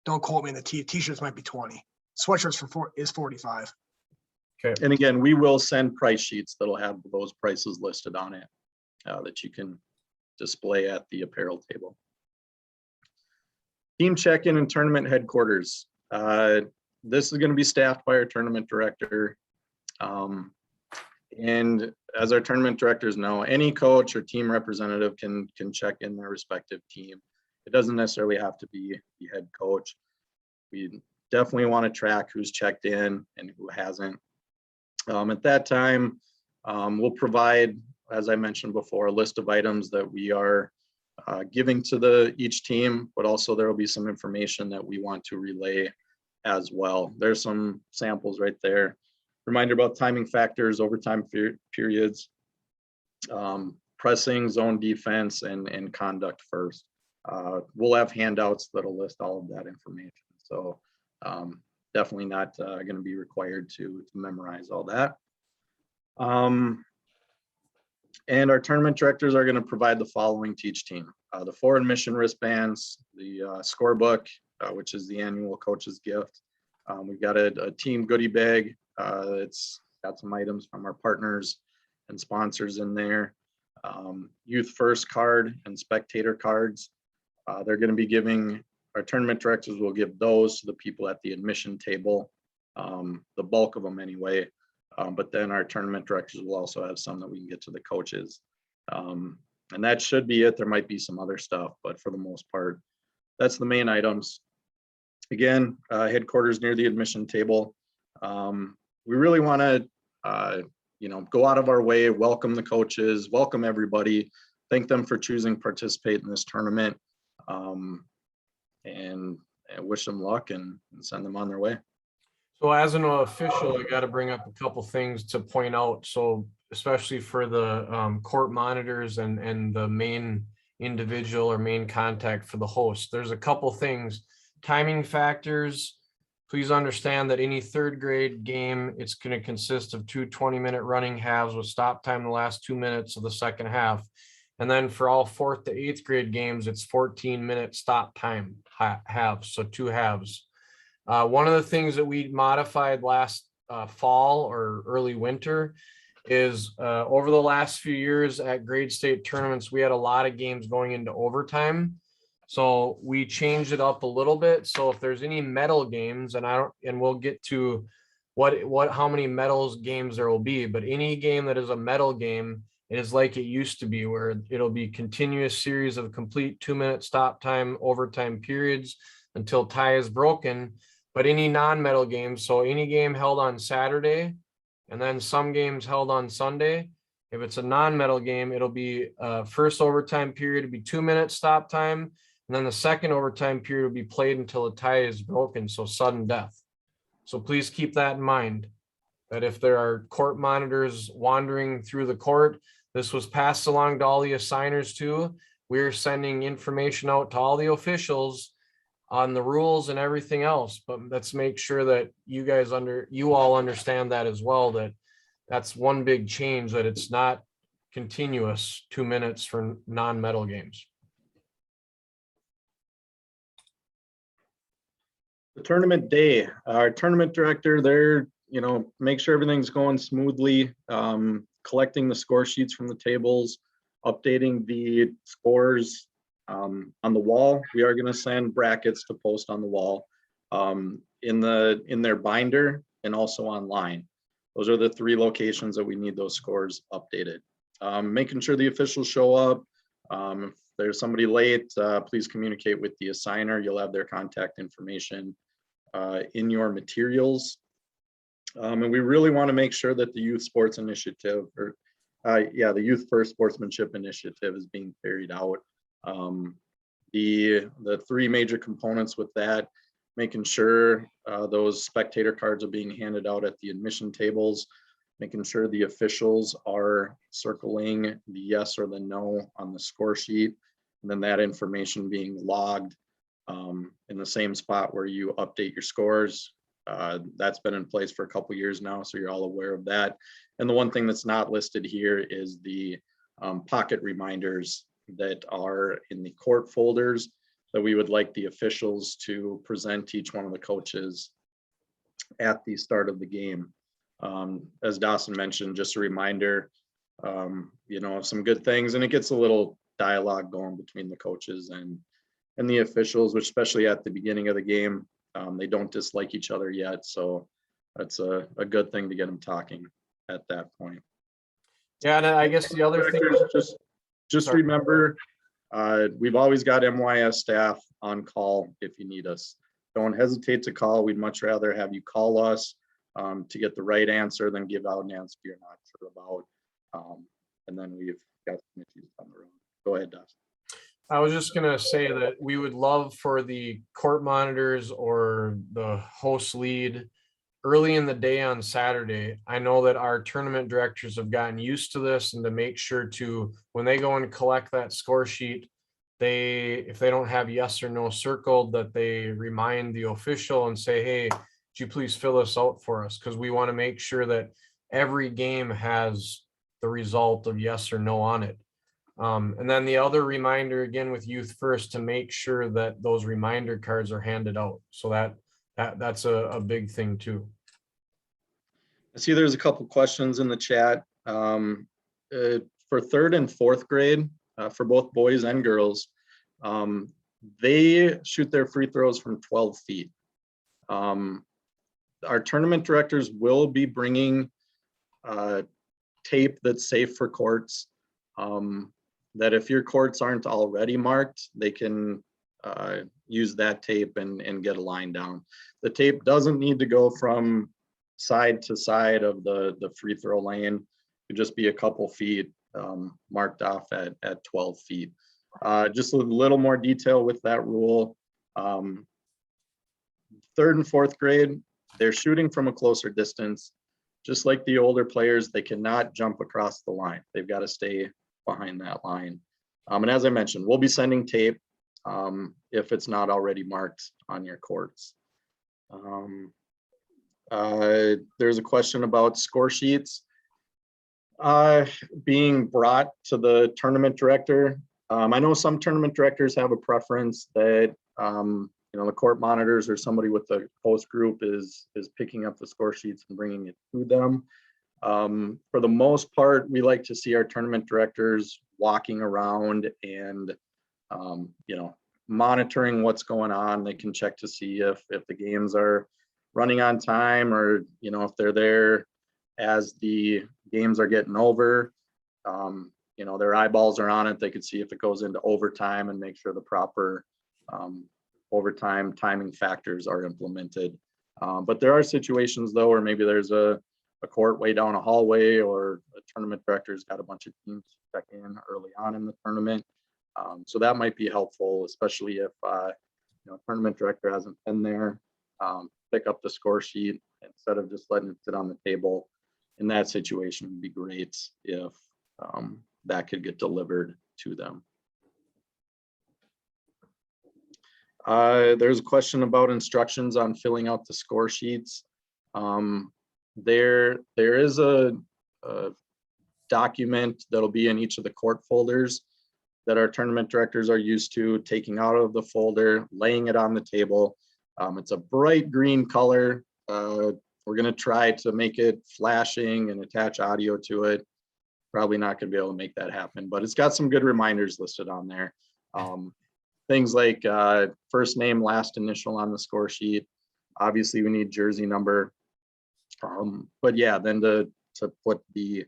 Don't quote me on the t-shirts might be 20. Sweatshirts is 45. Okay. And again, we will send price sheets that'll have those prices listed on it that you can display at the apparel table. Team check-in and tournament headquarters. This is going to be staffed by our tournament director. And as our tournament directors know, any coach or team representative can check in their respective team. It doesn't necessarily have to be the head coach. We definitely want to track who's checked in and who hasn't. At that time, we'll provide, as I mentioned before, a list of items that we are giving to each team, but also there will be some information that we want to relay as well. There's some samples right there. Reminder about timing factors, overtime periods, pressing, zone defense, and conduct first. We'll have handouts that'll list all of that information. So definitely not going to be required to memorize all that. And our tournament directors are going to provide the following to each team. The 4 admission wristbands, the scorebook, which is the annual coach's gift. We've got a team goodie bag. It's got some items from our partners and sponsors in there. Youth First card and spectator cards. They're going to be giving, our tournament directors will give those to the people at the admission table, the bulk of them anyway. But then our tournament directors will also have some that we can get to the coaches. And that should be it. There might be some other stuff, but for the most part, that's the main items. Again, headquarters near the admission table. We really want to, you know, go out of our way, welcome the coaches, welcome everybody, thank them for choosing to participate in this tournament, and wish them luck and send them on their way. So as an official, I got to bring up a couple things to point out. So especially for the court monitors and the main individual or main contact for the host, there's a couple things, timing factors please understand that any third grade game, it's going to consist of two 20-minute running halves with stop time the last 2 minutes of the second half. And then for all 4th to 8th grade games, it's 14-minute stop time halves, so 2 halves. One of the things that we modified last fall or early winter is over the last few years at grade state tournaments, we had a lot of games going into overtime. So we changed it up a little bit. So if there's any medal games, and we'll get to how many medals games there will be, but any game that is a medal game, it is like it used to be, where it'll be continuous series of complete 2-minute stop time overtime periods until tie is broken. But any non-medal games, so any game held on Saturday and then some games held on Sunday, if it's a non-medal game, it'll be first overtime period to be 2-minute stop time. And then the second overtime period will be played until the tie is broken, so sudden death. So please keep that in mind, that if there are court monitors wandering through the court, this was passed along to all the assigners too. We're sending information out to all the officials on the rules and everything else, but let's make sure that you all understand that as well, that that's one big change, that it's not continuous 2 minutes for non-medal games. The tournament day, our tournament director there, make sure everything's going smoothly, collecting the score sheets from the tables, updating the scores on the wall. We are going to send brackets to post on the wall in their binder and also online. Those are the 3 locations that we need those scores updated. Making sure the officials show up. If there's somebody late, please communicate with the assigner. You'll have their contact information in your materials. And we really want to make sure that the Youth Sports Initiative, the Youth First Sportsmanship Initiative is being carried out. The 3 major components with that, making sure those spectator cards are being handed out at the admission tables, making sure the officials are circling the yes or the no on the score sheet, and then that information being logged in the same spot where you update your scores. That's been in place for a couple years now, so you're all aware of that. And the one thing that's not listed here is the pocket reminders that are in the court folders that we would like the officials to present to each one of the coaches at the start of the game. As Dawson mentioned, just a reminder, some good things, and it gets a little dialogue going between the coaches and the officials, which especially at the beginning of the game, they don't dislike each other yet. So that's a good thing to get them talking at that point. Yeah, and I guess the other thing is just remember, we've always got MYAS staff on call if you need us. Don't hesitate to call. We'd much rather have you call us to get the right answer than give out an answer you're not sure about. And then we've got some issues on the road. Go ahead, Dustin. I was just going to say that we would love for the court monitors or the host lead early in the day on Saturday. I know that our tournament directors have gotten used to this, and to make sure to, when they go and collect that score sheet, if they don't have yes or no circled, that they remind the official and say, hey, could you please fill this out for us? Because we want to make sure that every game has the result of yes or no on it. And then the other reminder, again, with Youth First, to make sure that those reminder cards are handed out. So that's a big thing too. I see there's a couple questions in the chat. For 3rd and 4th grade, for both boys and girls, they shoot their free throws from 12 feet. Our tournament directors will be bringing tape that's safe for courts. That if your courts aren't already marked, they can use that tape and get a line down. The tape doesn't need to go from side to side of the free throw lane. It could just be a couple feet marked off at 12 feet. Just a little more detail with that rule. 3rd and 4th grade, they're shooting from a closer distance. Just like the older players, they cannot jump across the line. They've got to stay behind that line. And as I mentioned, we'll be sending tape if it's not already marked on your courts. There's a question about score sheets being brought to the tournament director. I know some tournament directors have a preference that the court monitors or somebody with the host group is picking up the score sheets and bringing it to them. For the most part, we like to see our tournament directors walking around and monitoring what's going on. They can check to see if the games are running on time, or if they're there as the games are getting over. Their eyeballs are on it. They could see if it goes into overtime and make sure the proper overtime timing factors are implemented. But there are situations though where maybe there's a court way down a hallway, or a tournament director's got a bunch of teams check in early on in the tournament. So that might be helpful, especially if tournament director hasn't been there. Pick up the score sheet instead of just letting it sit on the table. In that situation, would be great if that could get delivered to them. There's a question about instructions on filling out the score sheets. There is a document that'll be in each of the court folders that our tournament directors are used to taking out of the folder, laying it on the table. It's a bright green color. We're going to try to make it flashing and attach audio to it. Probably not going to be able to make that happen, but it's got some good reminders listed on there. Things like first name, last initial on the score sheet. Obviously, we need jersey number. But yeah, then to put the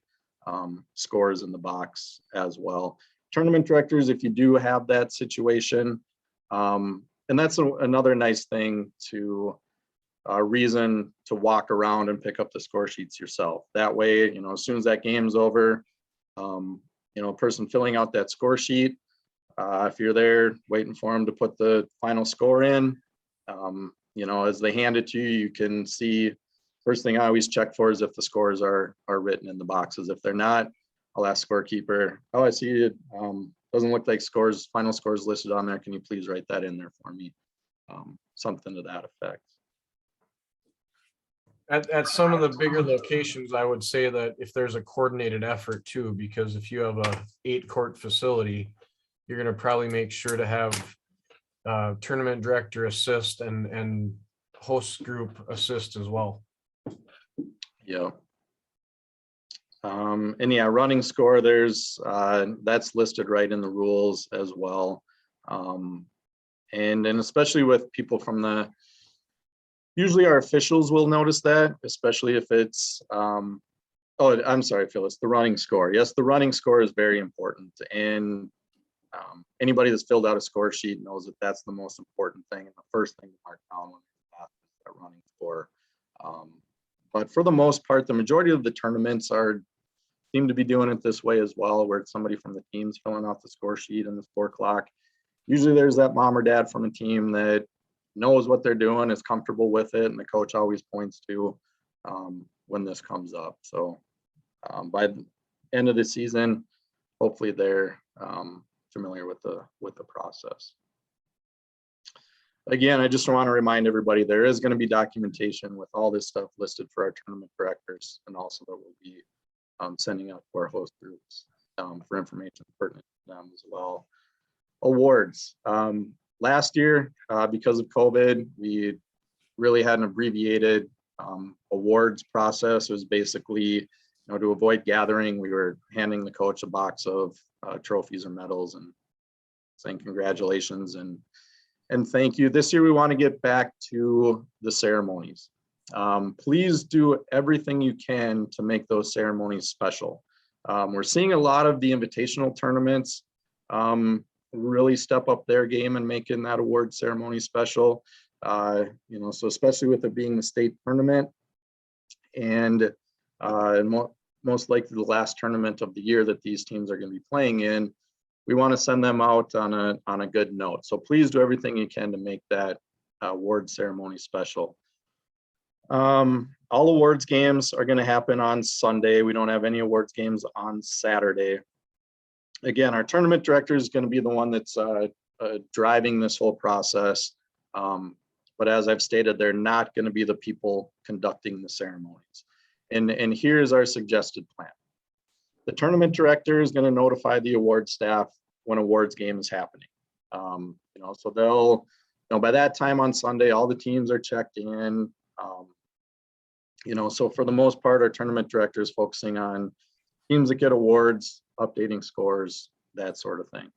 scores in the box as well. Tournament directors, if you do have that situation, and that's another nice thing to reason to walk around and pick up the score sheets yourself. That way, as soon as that game's over, a person filling out that score sheet, if you're there waiting for them to put the final score in, as they hand it to you, you can see. First thing I always check for is if the scores are written in the boxes. If they're not, I'll ask scorekeeper, oh, I see it. Doesn't look like final scores listed on there. Can you please write that in there for me? Something to that effect. At some of the bigger locations, I would say that if there's a coordinated effort too, because if you have a 8-court facility, you're going to probably make sure to have tournament director assist and host group assist as well. Yeah. And yeah, running score, there's that's listed right in the rules as well. And especially with people from usually our officials will notice that, especially if it's, oh, I'm sorry, Phyllis, the running score. Yes, the running score is very important. And anybody that's filled out a score sheet knows that that's the most important thing and the first thing to mark down when it's that running score. But for the most part, the majority of the tournaments seem to be doing it this way as well, where it's somebody from the team's filling out the score sheet and the score clock. Usually there's that mom or dad from a team that knows what they're doing, is comfortable with it, and the coach always points to when this comes up. So by the end of the season, hopefully they're familiar with the process. Again, I just want to remind everybody there is going to be documentation with all this stuff listed for our tournament directors, and also that we'll be sending out to our host groups for information pertinent to them as well. Awards. Last year, because of COVID, we really had an abbreviated awards process. It was basically, to avoid gathering, we were handing the coach a box of trophies or medals and saying congratulations and thank you. This year, we want to get back to the ceremonies. Please do everything you can to make those ceremonies special. We're seeing a lot of the invitational tournaments really step up their game and making that award ceremony special. So especially with it being the state tournament and most likely the last tournament of the year that these teams are going to be playing in, we want to send them out on a good note. So please do everything you can to make that award ceremony special. All awards games are going to happen on Sunday. We don't have any awards games on Saturday. Again, our tournament director is going to be the one that's driving this whole process. But but as I've stated, they're not going to be the people conducting the ceremonies. And here's our suggested plan. The tournament director is going to notify the award staff when awards game is happening. So they'll, by that time on Sunday, all the teams are checked in. So for the most part, our tournament director is focusing on teams that get awards, updating scores, that sort of thing.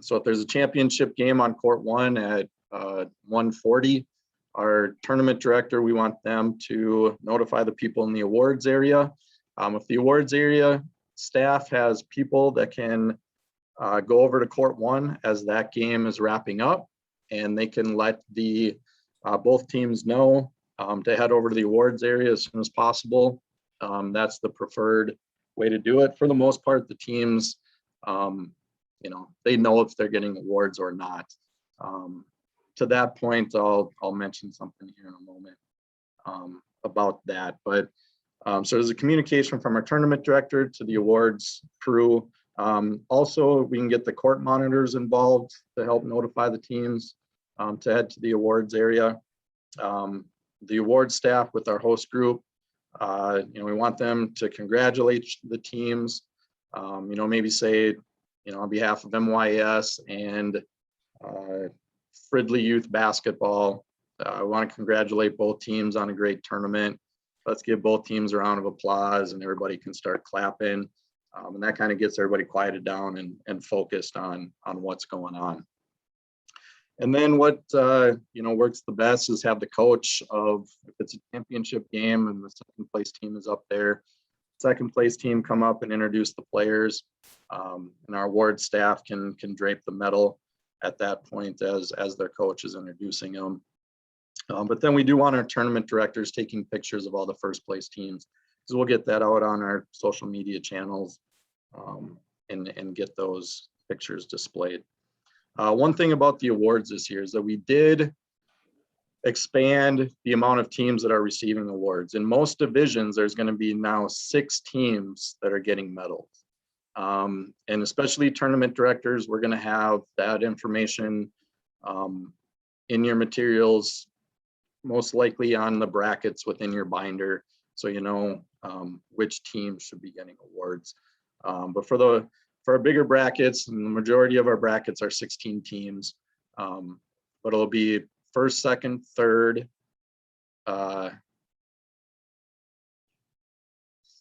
So if there's a championship game on court 1 at 1:40, our tournament director, we want them to notify the people in the awards area. If the awards area staff has people that can go over to court 1 as that game is wrapping up, and they can let the both teams know to head over to the awards area as soon as possible. That's the preferred way to do it. For the most part, the teams, they know if they're getting awards or not. To that point, I'll mention something here in a moment about that. But so there's a communication from our tournament director to the awards crew. Also, we can get the court monitors involved to help notify the teams to head to the awards area. The awards staff with our host group, we want them to congratulate the teams, maybe say, on behalf of MYAS and Fridley Youth Basketball, I want to congratulate both teams on a great tournament. Let's give both teams a round of applause and everybody can start clapping. And that kind of gets everybody quieted down and focused on what's going on. And then what works the best is have the coach of, if it's a championship game and the second place team is up there, second place team come up and introduce the players, and our award staff can drape the medal at that point as their coach is introducing them. But then we do want our tournament directors taking pictures of all the first place teams, because we'll get that out on our social media channels and get those pictures displayed. One thing about the awards this year is that we did expand the amount of teams that are receiving awards. In most divisions, there's going to be now 6 teams that are getting medals. And especially tournament directors, we're going to have that information in your materials, most likely on the brackets within your binder, so you know which teams should be getting awards. But for our bigger brackets, and the majority of our brackets are 16 teams, but it'll be first, second, third,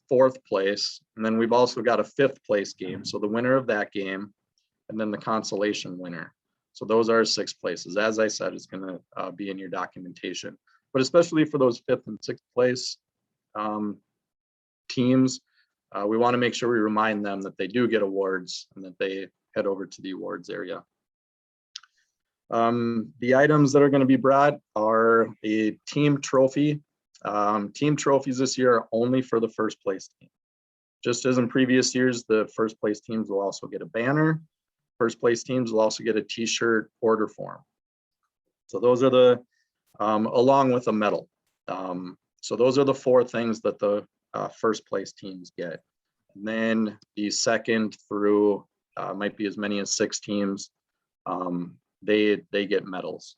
fourth place, and then we've also got a 5th place game, so the winner of that game, and then the consolation winner. So those are 6 places. As I said, it's going to be in your documentation, but especially for those 5th and 6th place teams, we want to make sure we remind them that they do get awards and that they head over to the awards area. The items that are going to be brought are a team trophy. Team trophies this year are only for the first place team. Just as in previous years, the first place teams will also get a banner. First place teams will also get a t-shirt order form. So those are the, along with a medal. So those are the 4 things that the first place teams get. And then the second through might be as many as 6 teams, they get medals.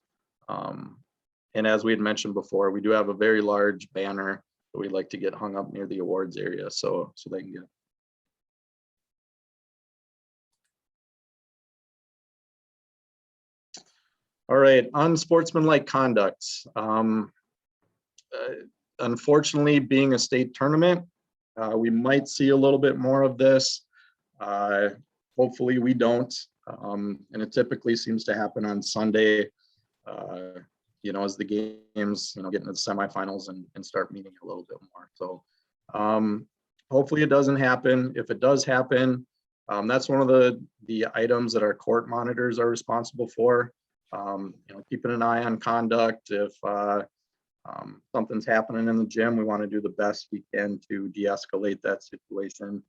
And as we had mentioned before, we do have a very large banner that we'd like to get hung up near the awards area, so they can get. All right, unsportsmanlike conduct. Unfortunately, being a state tournament, we might see a little bit more of this. Hopefully we don't. And it typically seems to happen on Sunday, as the games, get into the semifinals and start meeting a little bit more. So hopefully it doesn't happen. If it does happen, that's one of the items that our court monitors are responsible for. Keeping an eye on conduct. If something's happening in the gym, we want to do the best we can to de-escalate that situation.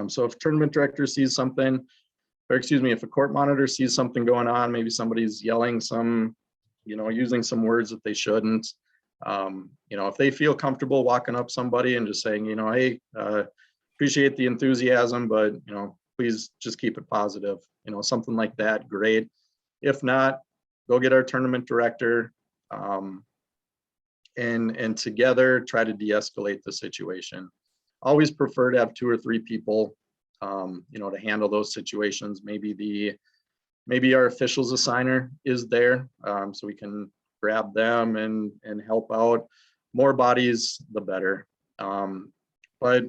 So if tournament director sees something, or excuse me, if a court monitor sees something going on, maybe somebody's yelling some, using some words that they shouldn't, if they feel comfortable walking up somebody and just saying, hey, appreciate the enthusiasm, but, please just keep it positive, something like that, great. If not, go get our tournament director, and together try to de-escalate the situation. Always prefer to have 2 or 3 people, to handle those situations. Maybe our officials assigner is there, so we can grab them and help out. More bodies, the better. But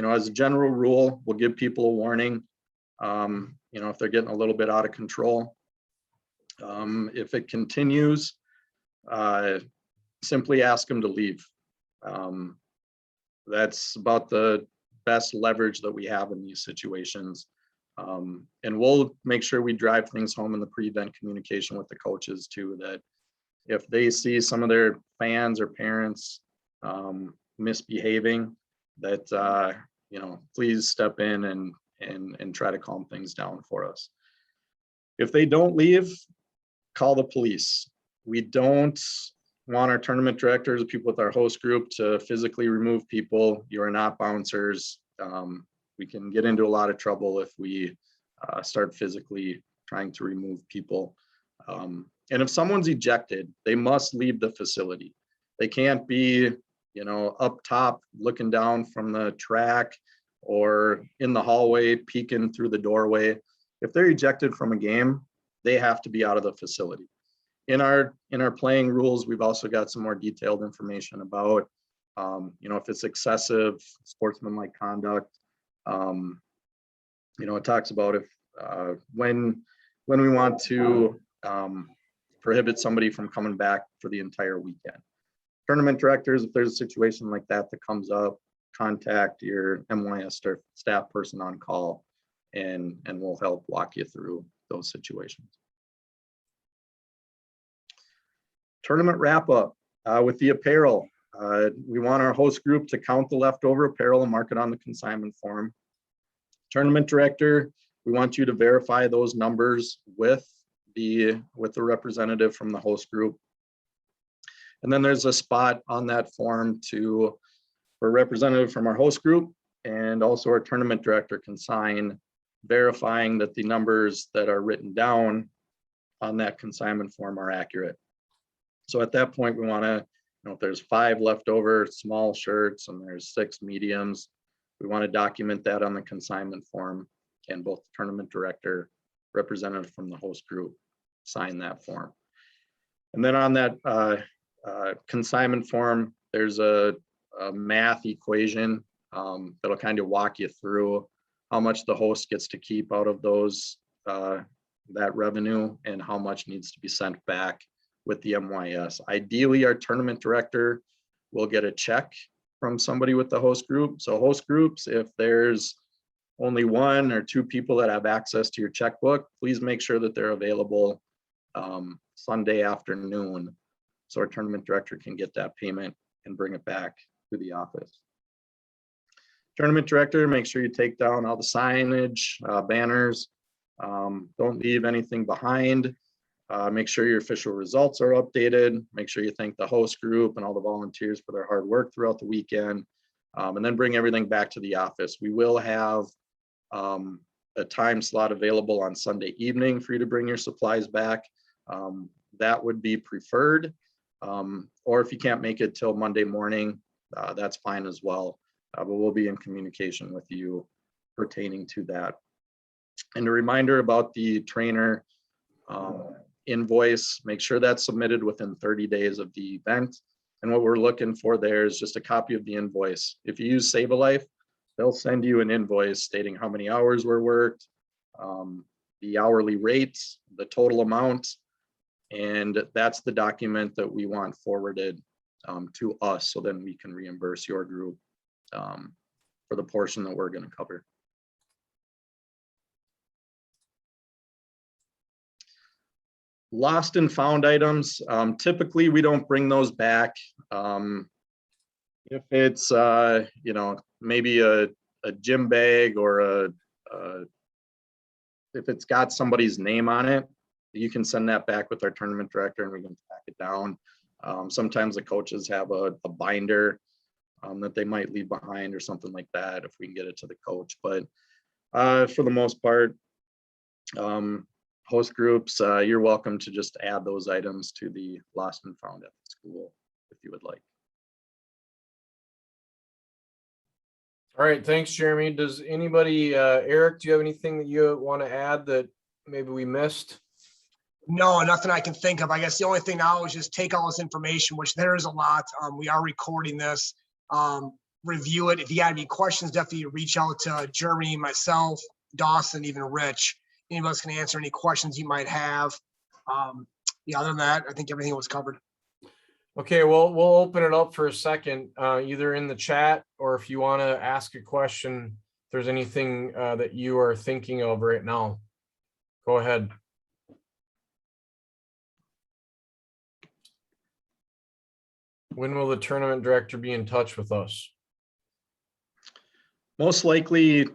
as a general rule, we'll give people a warning, if they're getting a little bit out of control. If it continues, simply ask them to leave. That's about the best leverage that we have in these situations. And we'll make sure we drive things home in the pre-event communication with the coaches too, that if they see some of their fans or parents misbehaving, that please step in and try to calm things down for us. If they don't leave, call the police. We don't want our tournament directors, people with our host group, to physically remove people. You are not bouncers. We can get into a lot of trouble if we start physically trying to remove people. And if someone's ejected, they must leave the facility. They can't be, up top looking down from the track or in the hallway peeking through the doorway. If they're ejected from a game, they have to be out of the facility. In our playing rules, we've also got some more detailed information about, if it's excessive sportsmanlike conduct. It talks about if when we want to prohibit somebody from coming back for the entire weekend. Tournament directors, if there's a situation like that comes up, contact your MYAS staff person on call, and we'll help walk you through those situations. Tournament wrap up with the apparel. We want our host group to count the leftover apparel and mark it on the consignment form. Tournament director, we want you to verify those numbers with the representative from the host group. And then there's a spot on that form for a representative from our host group, and also our tournament director can sign, verifying that the numbers that are written down on that consignment form are accurate. So at that point, we want to, if there's 5 leftover small shirts and there's 6 mediums, we want to document that on the consignment form, and both the tournament director, representative from the host group, sign that form. And then on that consignment form, there's a math equation that'll kind of walk you through how much the host gets to keep out of those that revenue and how much needs to be sent back with the MYS. Ideally, our tournament director will get a check from somebody with the host group. So host groups, if there's only 1 or 2 people that have access to your checkbook, please make sure that they're available Sunday afternoon, so our tournament director can get that payment and bring it back to the office. Tournament director, make sure you take down all the signage, banners. Don't leave anything behind. Make sure your official results are updated. Make sure you thank the host group and all the volunteers for their hard work throughout the weekend. And then bring everything back to the office. We will have a time slot available on Sunday evening for you to bring your supplies back. That would be preferred. Or if you can't make it till Monday morning, that's fine as well. But we'll be in communication with you pertaining to that. And a reminder about the trainer invoice, make sure that's submitted within 30 days of the event. And what we're looking for there is just a copy of the invoice. If you use Save a Life, they'll send you an invoice stating how many hours were worked, the hourly rates, the total amount, and that's the document that we want forwarded to us, so then we can reimburse your group for the portion that we're going to cover. Lost and found items, typically we don't bring those back. If it's maybe a gym bag or if it's got somebody's name on it, you can send that back with our tournament director and we can pack it down. Sometimes the coaches have a binder that they might leave behind or something like that if we can get it to the coach. But for the most part, host groups, you're welcome to just add those items to the lost and found at the school if you would like. All right, thanks, Jeremy. Does anybody, Eric, do you have anything that you want to add that maybe we missed? No, nothing I can think of. I guess the only thing now is just take all this information, which there is a lot. We are recording this. Review it. If you got any questions, definitely reach out to Jeremy, myself, Dawson, even Rich. Any of us can answer any questions you might have. Yeah, other than that, I think everything was covered. Okay, well, we'll open it up for a second, either in the chat or if you want to ask a question, if there's anything that you are thinking of right now. Go ahead. When will the tournament director be in touch with us? Most likely,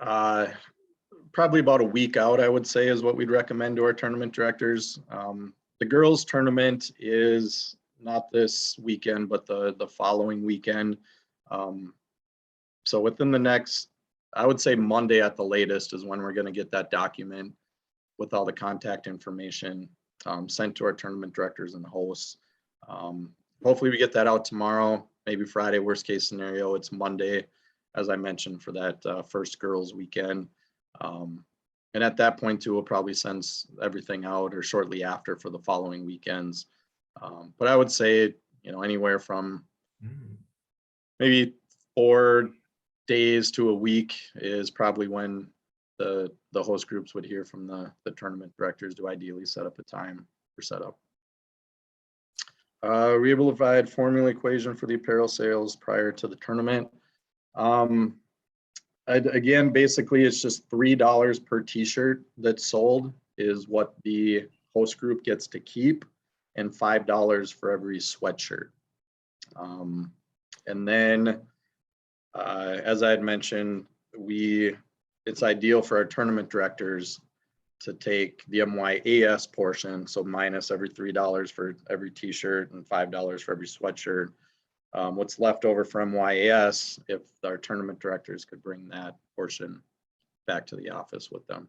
probably about a week out, I would say, is what we'd recommend to our tournament directors. The girls' tournament is not this weekend, but the following weekend. So within the next, I would say Monday at the latest is when we're going to get that document with all the contact information sent to our tournament directors and hosts. Hopefully we get that out tomorrow, maybe Friday, worst case scenario, it's Monday, as I mentioned, for that first girls weekend. And at that point too, we'll probably send everything out or shortly after for the following weekends. But I would say, anywhere from maybe 4 days to a week is probably when the host groups would hear from the tournament directors to ideally set up a time for setup. We able to provide formula equation for the apparel sales prior to the tournament. Again, basically it's just $3 per t-shirt that's sold is what the host group gets to keep, and $5 for every sweatshirt. And then as I had mentioned, it's ideal for our tournament directors to take the MYAS portion, so minus every $3 for every t-shirt and $5 for every sweatshirt. What's left over from MYAS, if our tournament directors could bring that portion back to the office with them.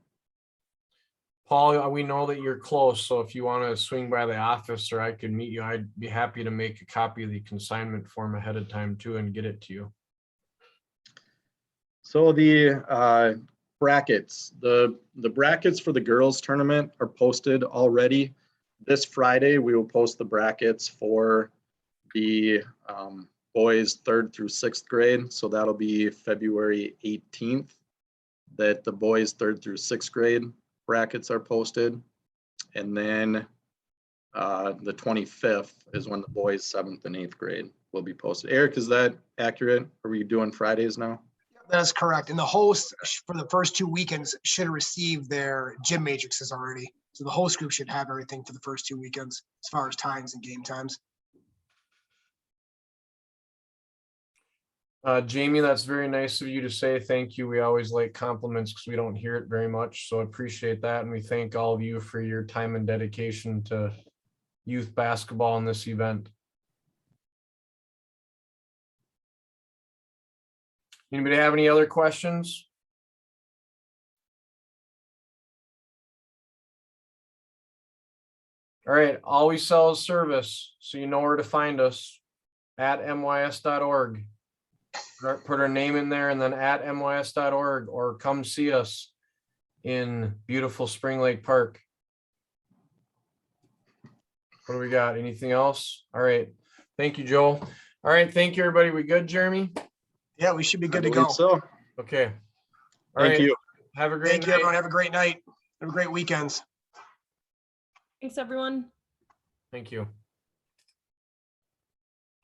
Paul, we know that you're close, so if you want to swing by the office or I could meet you, I'd be happy to make a copy of the consignment form ahead of time too and get it to you. So the brackets, the brackets for the girls tournament are posted already. This Friday, we will post the brackets for the boys 3rd through 6th grade. So that'll be February 18th that the boys 3rd through 6th grade brackets are posted. And then the 25th is when the boys 7th and 8th grade will be posted. Eric, is that accurate? Are we doing Fridays now? That is correct. And the hosts for the first 2 weekends should have received their gym matrices already. So the host group should have everything for the first 2 weekends as far as times and game times. Jamie, that's very nice of you to say. Thank you. We always like compliments because we don't hear it very much. So I appreciate that. And we thank all of you for your time and dedication to youth basketball in this event. Anybody have any other questions? All right, all we sell is service, so you know where to find us at mys.org. Put our name in there and then at mys.org, or come see us in beautiful Spring Lake Park. What do we got? Anything else? All right. Thank you, Joel. All right. Thank you, everybody. We good, Jeremy? Yeah, we should be good I to go. believe so. Okay. All Thank right. you. Have a great Thank you, night. everyone. Have a great night. Have a great weekends. Thanks, everyone. Thank you.